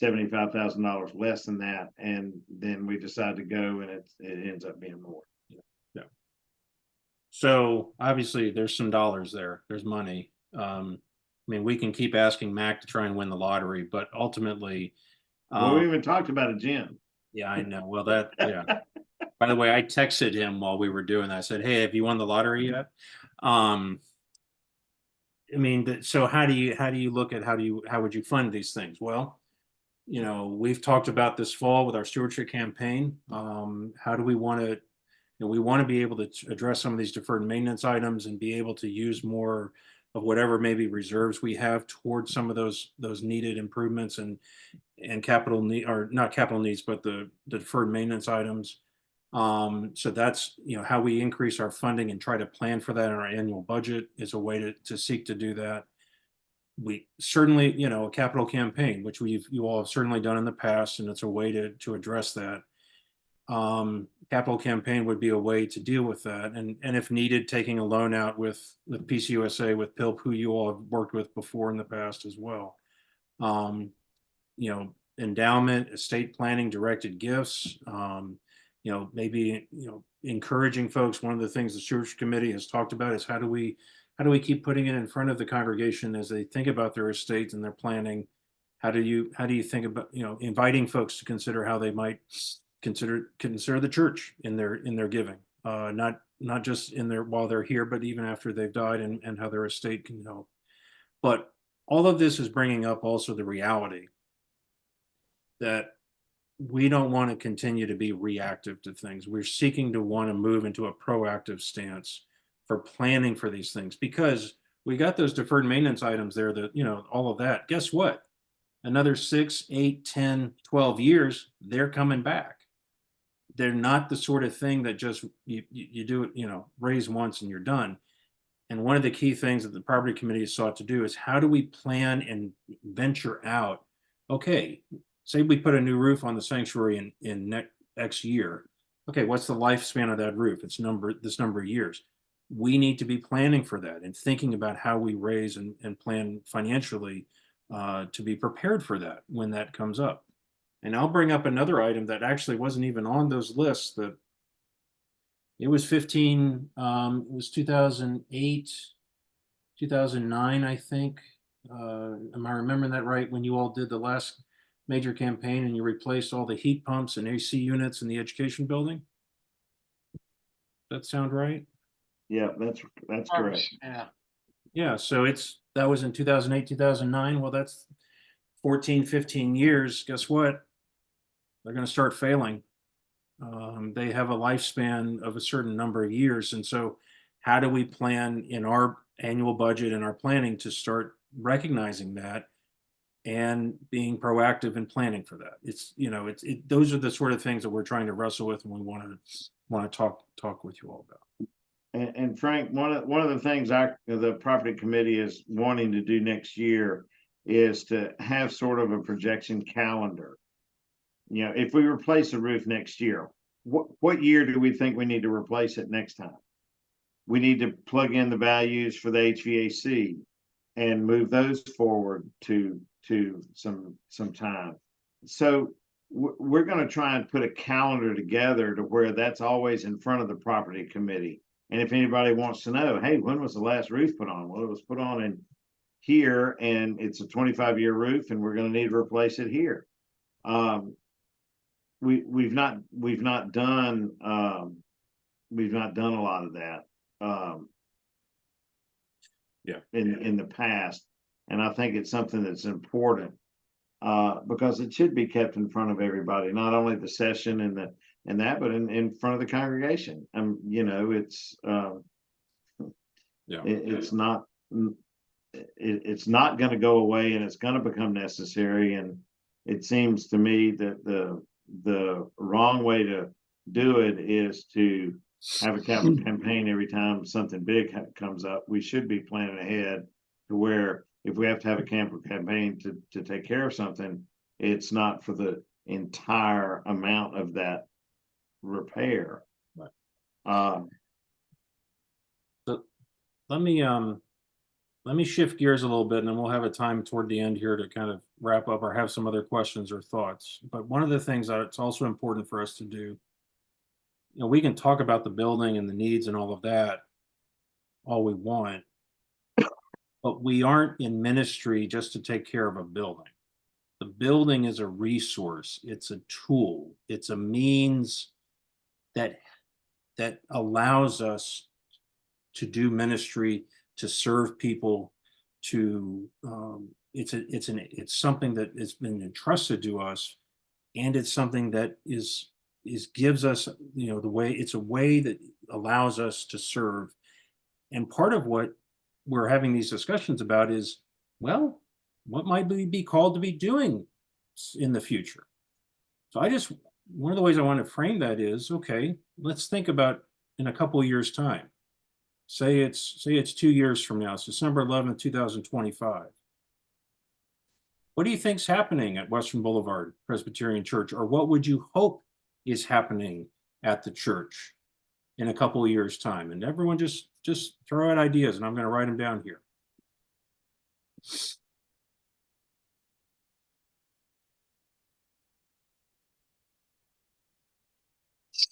$75,000 less than that, and then we decide to go and it ends up being more.
So obviously there's some dollars there. There's money. I mean, we can keep asking Mac to try and win the lottery, but ultimately,
Well, we even talked about a gym.
yeah, I know. Well, yeah. By the way, I texted him while we were doing that. I said, "Hey, have you won the lottery yet?" I mean, so how do you look at how would you fund these things? Well, you know, we've talked about this fall with our stewardship campaign. How do we want to? We want to be able to address some of these deferred maintenance items and be able to use more of whatever maybe reserves we have towards some of those needed improvements and capital need, or not capital needs, but the deferred maintenance items. So that's, you know, how we increase our funding and try to plan for that in our annual budget is a way to seek to do that. We certainly, you know, a capital campaign, which you all have certainly done in the past, and it's a way to address that. Capital campaign would be a way to deal with that, and if needed, taking a loan out with PCUSA, with PILP, who you all have worked with before in the past as well. You know, endowment, estate planning, directed gifts. You know, maybe, you know, encouraging folks. One of the things the Stewardship Committee has talked about is how do we keep putting it in front of the congregation as they think about their estates and their planning. How do you think about, you know, inviting folks to consider how they might consider the church in their giving, not just in their while they're here, but even after they've died, and how their estate can help. But all of this is bringing up also the reality that we don't want to continue to be reactive to things. We're seeking to want to move into a proactive stance for planning for these things, because we got those deferred maintenance items there, that, you know, all of that. Guess what? Another 6, 8, 10, 12 years, they're coming back. They're not the sort of thing that just you do it, you know, raise once and you're done. And one of the key things that the property committee has sought to do is how do we plan and venture out? Okay, say we put a new roof on the sanctuary in X year. Okay, what's the lifespan of that roof? It's this number of years. We need to be planning for that and thinking about how we raise and plan financially to be prepared for that when that comes up. And I'll bring up another item that actually wasn't even on those lists. That it was 2008, 2009, I think. Am I remembering that right? When you all did the last major campaign and you replaced all the heat pumps and AC units in the education building? That sound right?
Yeah, that's correct.
Yeah.
Yeah, so that was in 2008, 2009. Well, that's 14, 15 years. Guess what? They're going to start failing. They have a lifespan of a certain number of years. And so how do we plan in our annual budget and our planning to start recognizing that and being proactive in planning for that? It's, you know, those are the sort of things that we're trying to wrestle with, and we want to talk with you all about.
And Frank, one of the things the property committee is wanting to do next year is to have sort of a projection calendar. You know, if we replace the roof next year, what year do we think we need to replace it next time? We need to plug in the values for the HVAC and move those forward to some time. So we're going to try and put a calendar together to where that's always in front of the property committee. And if anybody wants to know, hey, when was the last roof put on? Well, it was put on in here, and it's a 25-year roof, and we're going to need to replace it here. We've not done a lot of that. in the past. And I think it's something that's important, because it should be kept in front of everybody, not only the session and that, but in front of the congregation. You know, it's,
Yeah.
it's not, it's not gonna go away, and it's gonna become necessary. And it seems to me that the wrong way to do it is to have a campaign every time something big comes up. We should be planning ahead to where if we have to have a campaign to take care of something, it's not for the entire amount of that repair.
Right. So let me shift gears a little bit, and then we'll have a time toward the end here to kind of wrap up or have some other questions or thoughts. But one of the things that it's also important for us to do, you know, we can talk about the building and the needs and all of that all we want, but we aren't in ministry just to take care of a building. The building is a resource. It's a tool. It's a means that allows us to do ministry, to serve people, to it's something that has been entrusted to us, and it's something that is gives us, you know, it's a way that allows us to serve. And part of what we're having these discussions about is, well, what might we be called to be doing in the future? So one of the ways I want to frame that is, okay, let's think about in a couple of years' time. Say it's 2 years from now, it's December 11th, 2025. What do you think's happening at Western Boulevard Presbyterian Church, or what would you hope is happening at the church in a couple of years' time? And everyone just throw out ideas, and I'm going to write them down here.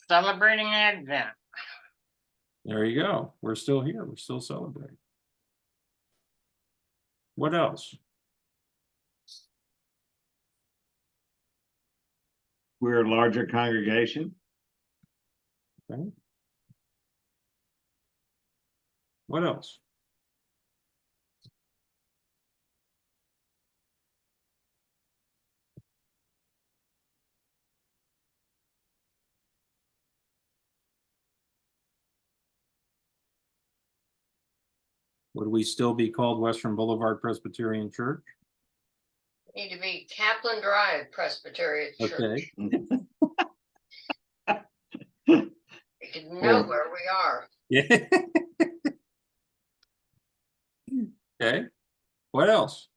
Celebrating Advent.
There you go. We're still here. We're still celebrating. What else?
We're a larger congregation.
Okay. What else? Would we still be called Western Boulevard Presbyterian Church?
Need to be Kaplan Drive Presbyterian Church.
Okay.
We can know where we are.
Yeah. Okay. What else?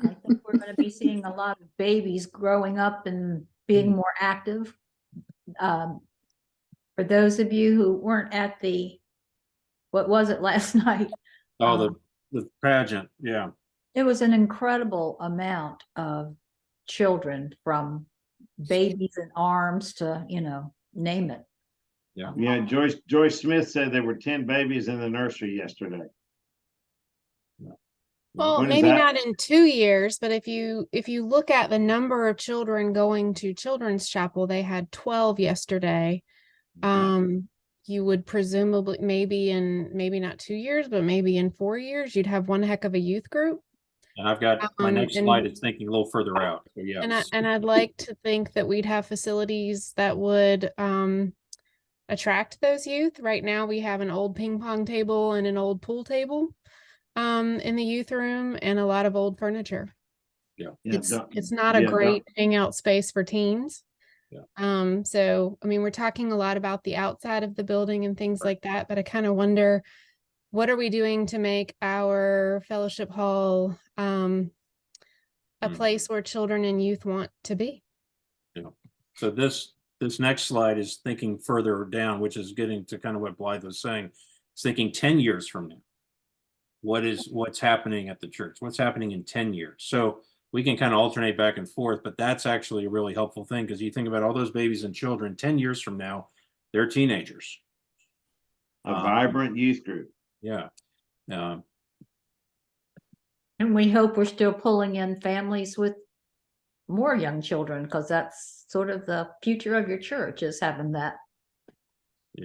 I think we're going to be seeing a lot of babies growing up and being more active. For those of you who weren't at what was it last night?
Oh, the pageant. Yeah.
It was an incredible amount of children, from babies in arms to, name it.
Yeah.
Yeah, Joyce Smith said there were 10 babies in the nursery yesterday.
Well,
When is
maybe
that?
not in 2 years, but if you look at the number of children going to Children's Chapel, they had 12 yesterday. You would presumably maybe not 2 years, but maybe in 4 years, you'd have one heck of a youth group.
And I've got my next
and-
slide is thinking a little further out. So yeah.
And I'd like to think that we'd have facilities that would attract those youth. Right now, we have an old ping pong table and an old pool table in the youth room, and a lot of old furniture.
Yeah,
It's not a great hangout space for teens.
Yeah.
So I mean, we're talking a lot about the outside of the building and things like that, but I kind of wonder, what are we doing to make our fellowship hall a place where children and youth want to be?
Yeah. So this next slide is thinking further down, which is getting to kind of what Blythe was saying. It's thinking 10 years from now. What's happening at the church? What's happening in 10 years? So we can kind of alternate back and forth, but that's actually a really helpful thing, because you think about all those babies and children 10 years from now, they're teenagers.
a vibrant youth group.
Yeah.
And we hope we're still pulling in families with more young children, because that's sort of the future of your church, is having that.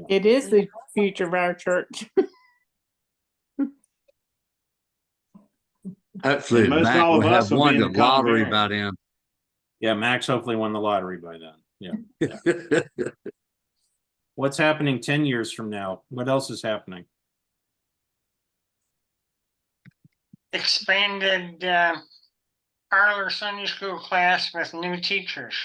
It is the future of our church.
Hopefully,
And most
Mac
all
will
of us
have
will be
won
in
the
the
lottery
columbarium.
by
Yeah, Max hopefully won the lottery by then. Yeah.
then.
What's happening 10 years from now? What else is happening?
Expanded parlor Sunday school class with new teachers.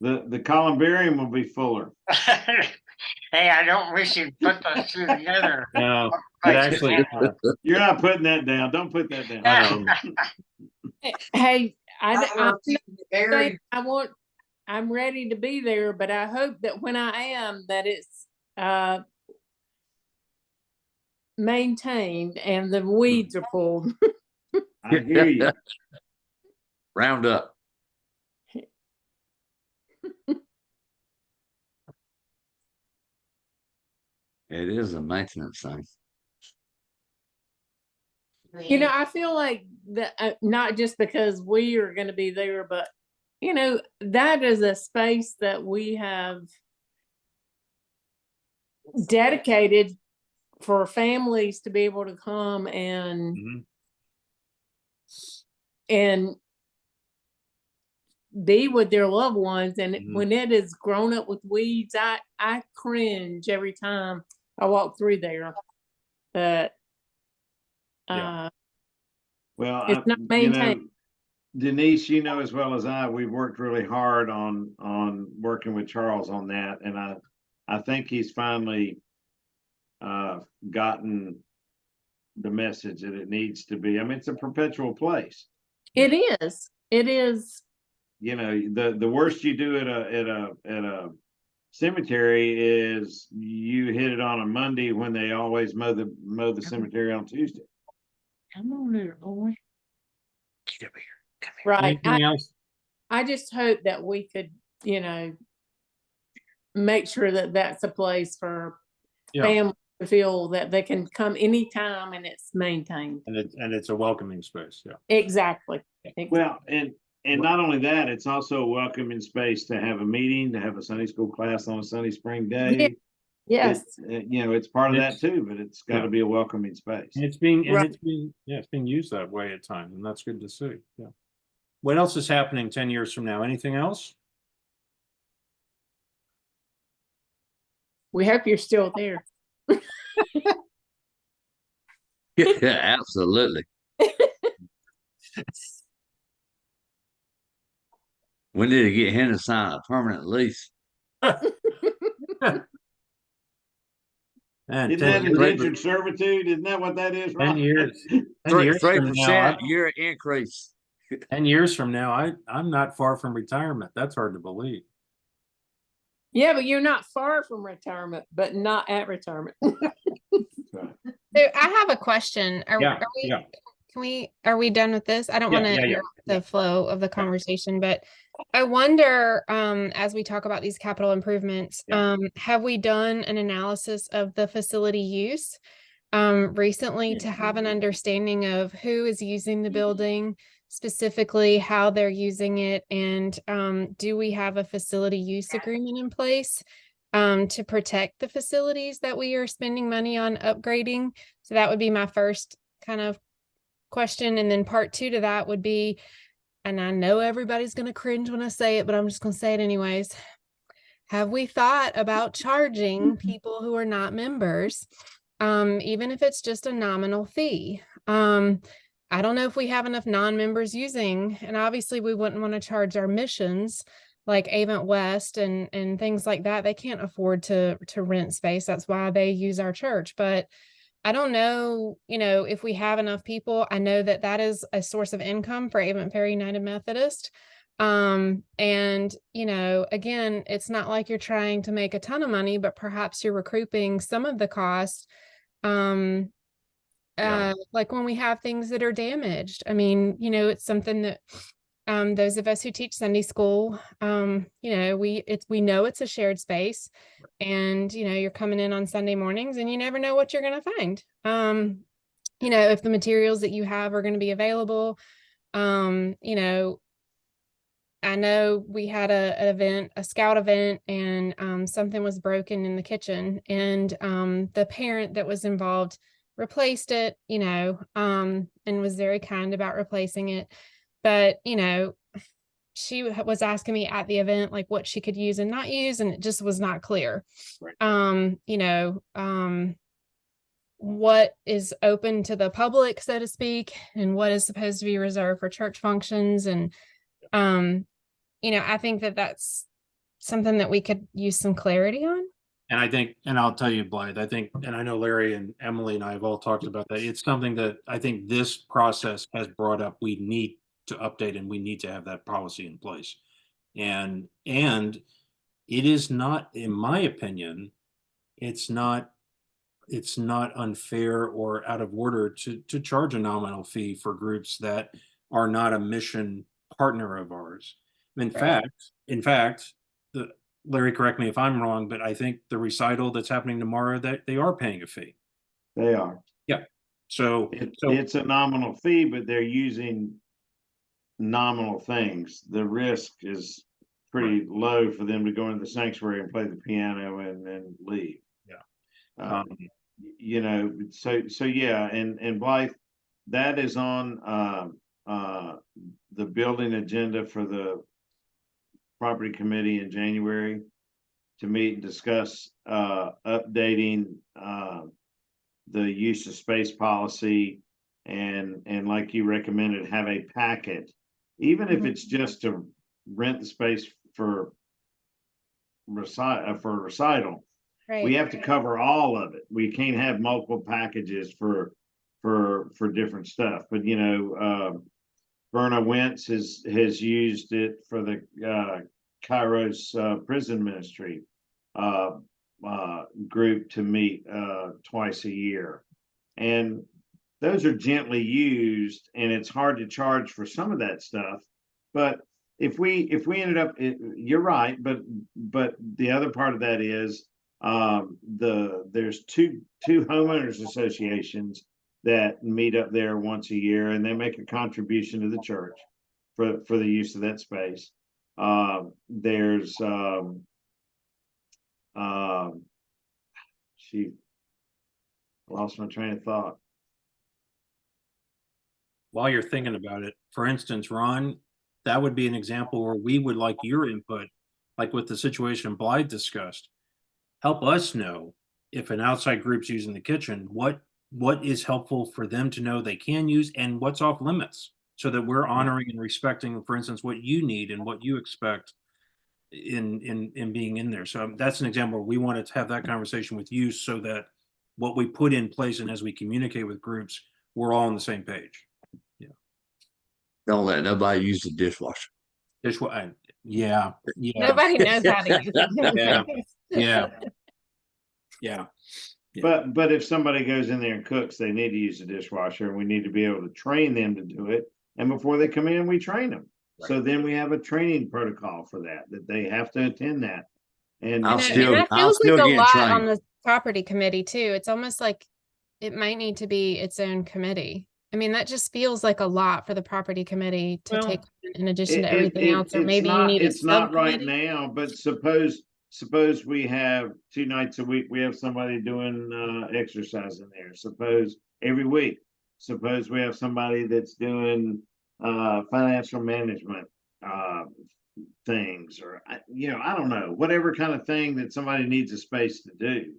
The columbarium will be fuller.
Hey, I don't wish you'd put those two together.
No,
Like,
it actually,
You're not putting that down. Don't put that down.
I know.
Hey,
Parlor
I'm
very
I'm ready to be there, but I hope that when I am, that it's maintained and the weeds are pulled.
I hear you.
Round up. It is a maintenance thing.
You know, I feel like that not just because we are going to be there, but you know, that is a space that we have dedicated for families to be able to come
Mhm.
and be with their loved ones. And
Mhm.
when it is grown up with weeds, I cringe every time I walk through there. But
Yeah.
Well,
It's not
you know,
maintained.
Denise, you know as well as I, we've worked really hard on working with Charles on that, and I think he's finally gotten the message that it needs to be. I mean, it's a perpetual place.
It is. It is.
You know, the worst you do at a cemetery is you hit it on a Monday when they always mow the cemetery on Tuesday.
Come on there, boy. Get over here. Come here.
Right.
Anything else?
I just hope that we could, you know, make sure that that's a place for
Yeah,
families to feel that they can come anytime and it's maintained.
and it's a welcoming space. Yeah.
Exactly.
Well, and not only that, it's also a welcoming space to have a meeting, to have a Sunday school class on a sunny spring day.
Yes.
You know, it's part of that
It's-
too, but it's got to
yeah.
be a welcoming space.
And it's being
Right.
it's being used that way at times, and that's good to see. Yeah. What else is happening 10 years from now? Anything else?
We hope you're still there.
Yeah, absolutely. We need to get him to sign a permanent lease.
And
Isn't
10
that
years,
indentured servitude? Isn't that what that is,
10
Ron?
years, 10 years from now,
3% year increase.
10 years from now, I'm not far from retirement. That's hard to believe.
Yeah, but you're not far from retirement, but not at retirement.
So I have a question.
Yeah,
Are we done with this? I don't
Yeah,
want to
yeah, yeah,
interrupt the flow of the conversation, but I wonder, as we talk about these capital improvements,
Yeah.
have we done an analysis of the facility use recently to have an understanding of who is using the building, specifically how they're using it, and do we have a facility use agreement in place to protect the facilities that we are spending money on upgrading? So that would be my first kind of question. And then part two to that would be, and I know everybody's going to cringe when I say it, but I'm just going to say it anyways. Have we thought about charging people who are not members, even if it's just a nominal fee? I don't know if we have enough non-members using, and obviously we wouldn't want to charge our missions like Avent West and things like that. They can't afford to rent space. That's why they use our church. But I don't know, you know, if we have enough people. I know that that is a source of income for Avent Fair United Methodist. And, you know, again, it's not like you're trying to make a ton of money, but perhaps you're recouping some of the cost. Like when we have things that are damaged. I mean, you know, it's something that those of us who teach Sunday school, you know, we know it's a shared space, and you know, you're coming in on Sunday mornings and you never know what you're going to find. You know, if the materials that you have are going to be available, you know, I know we had an event, a scout event, and something was broken in the kitchen, and the parent that was involved replaced it, and was very kind about replacing it. But, she was asking me at the event, like what she could use and not use, and it just was not clear.
Right.
What is open to the public, so to speak, and what is supposed to be reserved for church functions. And, I think that that's something that we could use some clarity on.
And I think, and I'll tell you, Blythe, I think, and I know Larry and Emily and I have all talked about that. It's something that I think this process has brought up. We need to update and we need to have that policy in place. And it is not, in my opinion, it's not unfair or out of order to charge a nominal fee for groups that are not a mission partner of ours. In fact, Larry, correct me if I'm wrong, but I think the recital that's happening tomorrow, that they are paying a fee.
They are.
Yeah. So
It's a nominal fee, but they're using nominal things. The risk is pretty low for them to go into the sanctuary and play the piano and then leave.
Yeah.
So yeah, and Blythe, that is on the building agenda for the property committee in January to meet and discuss updating the use of space policy, and like you recommended, have a packet, even if it's just to rent the space for recital.
Right.
We have to cover all of it. We can't have multiple packages for different stuff. But Verna Wentz has used it for the Kairos prison ministry group to meet twice a year, and those are gently used, and it's hard to charge for some of that stuff. But if we ended up, you're right, but the other part of that is there's two homeowners associations that meet up there once a year, and they make a contribution to the church for the use of that space. There's she lost my train of thought.
while you're thinking about it, for instance, Ron, that would be an example where we would like your input, like with the situation Blythe discussed. Help us know if an outside group's using the kitchen, what is helpful for them to know they can use and what's off limits, so that we're honoring and respecting, for instance, what you need and what you expect in being in there. So that's an example where we wanted to have that conversation with you, so that what we put in place and as we communicate with groups, we're all on the same page.
Don't let nobody use the dishwasher.
Yeah.
Nobody knows how to use it.
Yeah.
But if somebody goes in there and cooks, they need to use the dishwasher, and we need to be able to train them to do it. And before they come in, we train them. Right. So then we have a training protocol for that they have to attend that. And
I'll
And
still
that feels like a
get
lot
trained.
on the property committee too. It's almost like it might need to be its own committee. I mean, that just feels like a lot for the property committee to take on in addition to everything else. Or maybe you need
it's not right
subcommittee.
now, but suppose we have 2 nights a week, we have somebody doing exercise in there. Suppose every week, suppose we have somebody that's doing financial management things, or I don't know, whatever kind of thing that somebody needs a space to do.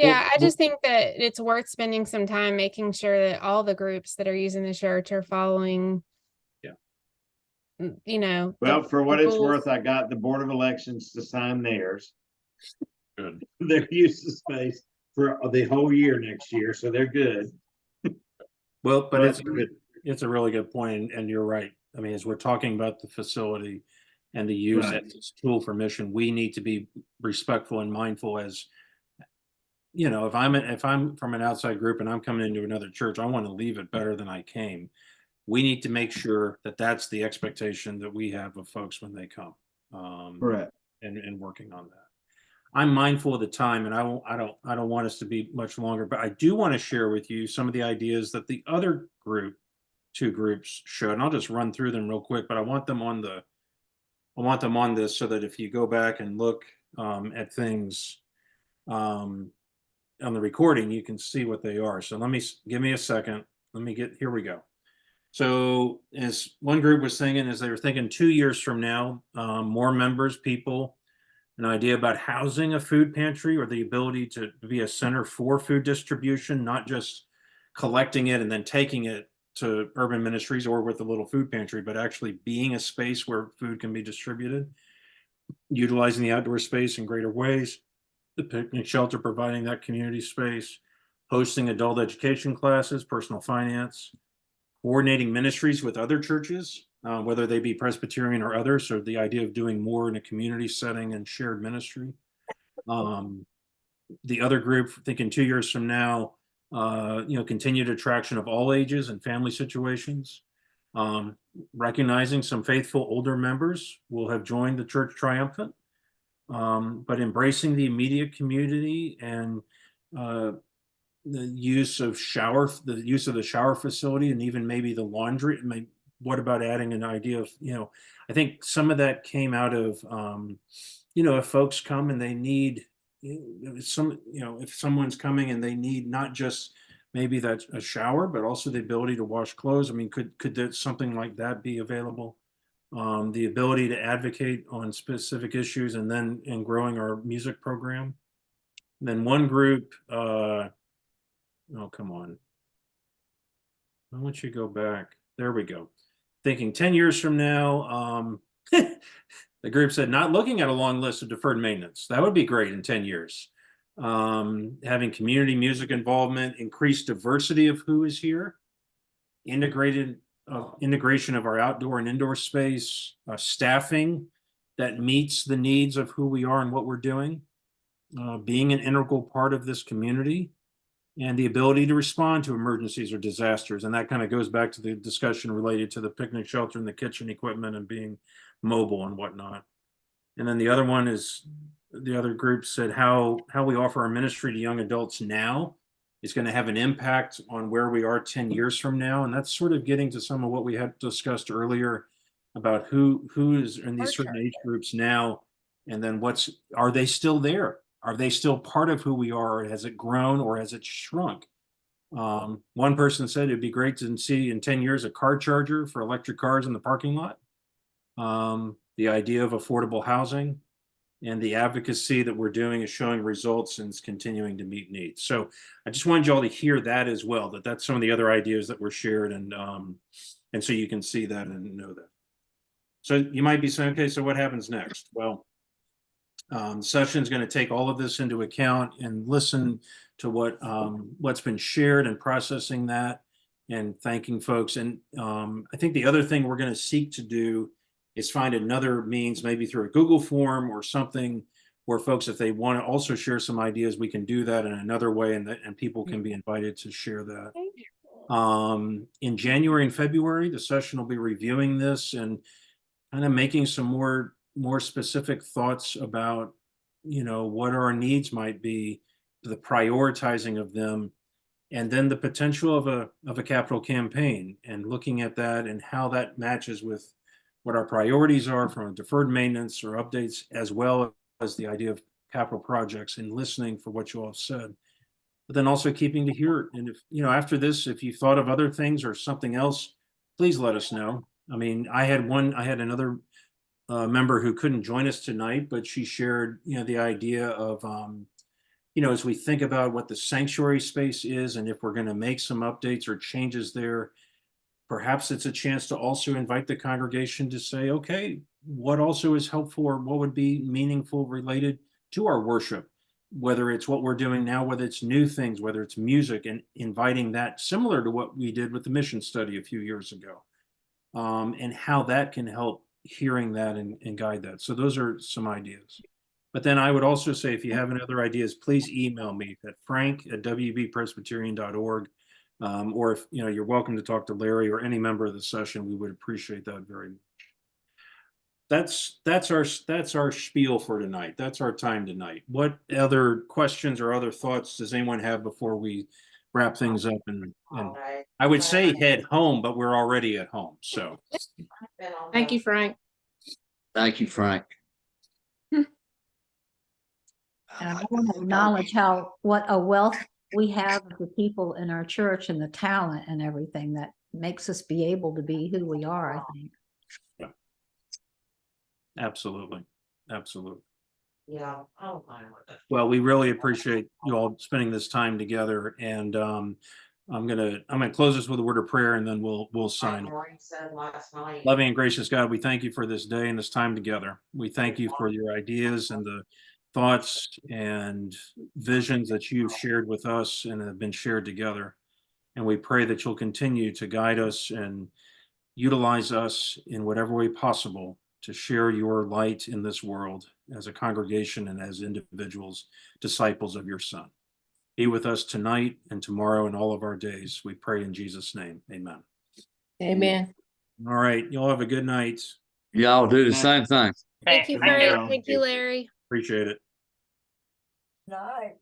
Yeah, I just think that it's worth spending some time making sure that all the groups that are using the church are following.
Well, for what it's
rules.
worth, I got the Board of Elections to sign theirs.
Good.
Their use of space for the whole year next year, so they're good.
Well, but it's a really good point, and you're right. I mean, as we're talking about the facility and the use
Right.
as its tool for mission, we need to be respectful and mindful. As if I'm from an outside group and I'm coming into another church, I want to leave it better than I came. We need to make sure that that's the expectation that we have of folks when they come.
Correct.
And working on that. I'm mindful of the time, and I don't want us to be much longer, but I do want to share with you some of the ideas that the other group two groups showed. And I'll just run through them real quick, but I want them on this so that if you go back and look at things on the recording, you can see what they are. So give me a second. Here we go. So as one group was thinking, as they were thinking 2 years from now, more members, people, an idea about housing a food pantry or the ability to be a center for food distribution, not just collecting it and then taking it to urban ministries or with a little food pantry, but actually being a space where food can be distributed, utilizing the outdoor space in greater ways, the picnic shelter providing that community space, hosting adult education classes, personal finance, coordinating ministries with other churches, whether they be Presbyterian or others. So the idea of doing more in a community setting and shared ministry. The other group, thinking 2 years from now, continued attraction of all ages and family situations. Recognizing some faithful older members will have joined the church triumphant, but embracing the immediate community and the use of the shower facility and even maybe the laundry. What about adding an idea of, I think some of that came out of, if folks come and they need if someone's coming and they need not just maybe that's a shower, but also the ability to wash clothes. I mean, could there something like that be available? The ability to advocate on specific issues and growing our music program. And then one group, oh, come on. Why don't you go back? There we go. Thinking 10 years from now, the group said, not looking at a long list of deferred maintenance. That would be great in 10 years. Having community music involvement, increased diversity of who is here, integration of our outdoor and indoor space, staffing that meets the needs of who we are and what we're doing, being an integral part of this community, and the ability to respond to emergencies or disasters. And that kind of goes back to the discussion related to the picnic shelter and the kitchen equipment and being mobile and whatnot. And then the other one is, the other group said how we offer our ministry to young adults now is going to have an impact on where we are 10 years from now. And that's sort of getting to some of what we had discussed earlier about who is in these certain age groups now, and then are they still there? Are they still part of who we are? Has it grown or has it shrunk? One person said it'd be great to see in 10 years a car charger for electric cars in the parking lot. The idea of affordable housing and the advocacy that we're doing is showing results and is continuing to meet needs. So I just wanted y'all to hear that as well, that's some of the other ideas that were shared, and so you can see that and know that. So you might be saying, okay, so what happens next? Well, session's going to take all of this into account and listen to what's been shared and processing that and thanking folks. And I think the other thing we're going to seek to do is find another means, maybe through a Google form or something, where folks, if they want to also share some ideas, we can do that in another way, and people can be invited to share that. In January and February, the session will be reviewing this and kind of making some more specific thoughts about, what our needs might be, the prioritizing of them, and then the potential of a capital campaign, and looking at that and how that matches with what our priorities are from deferred maintenance or updates, as well as the idea of capital projects, and listening for what you all have said, but then also keeping to hear it. And if, after this, if you thought of other things or something else, please let us know. I mean, I had another member who couldn't join us tonight, but she shared, the idea of, as we think about what the sanctuary space is, and if we're going to make some updates or changes there, perhaps it's a chance to also invite the congregation to say, okay, what also is helpful or what would be meaningful related to our worship, whether it's what we're doing now, whether it's new things, whether it's music, and inviting that, similar to what we did with the mission study a few years ago, and how that can help hearing that and guide that. So those are some ideas. But then I would also say, if you have any other ideas, please email me at frank@wbpresbyterian.org. Or if you're welcome to talk to Larry or any member of the session, we would appreciate that very much. That's our spiel for tonight. That's our time tonight. What other questions or other thoughts does anyone have before we wrap things up and I would say head home, but we're already at home. So
Thank you, Frank.
Thank you, Frank.
And I want to acknowledge what a wealth we have of the people in our church and the talent and everything that makes us be able to be who we are, I think.
absolutely. Absolutely.
Yeah. Oh, my.
Well, we really appreciate you all spending this time together and I'm gonna close this with a word of prayer and then we'll sign.
Maureen said last night.
Loving and gracious God, we thank you for this day and this time together. We thank you for your ideas and the thoughts and visions that you've shared with us and have been shared together. And we pray that you'll continue to guide us and utilize us in whatever way possible to share your light in this world as a congregation and as individuals, disciples of your Son. Be with us tonight and tomorrow and all of our days. We pray in Jesus' name. Amen.
Amen.
All right. Y'all have a good night.
Y'all do the same thing.
Thank you,
Thank you.
Frank. Thank you, Larry.
Appreciate it.
Right.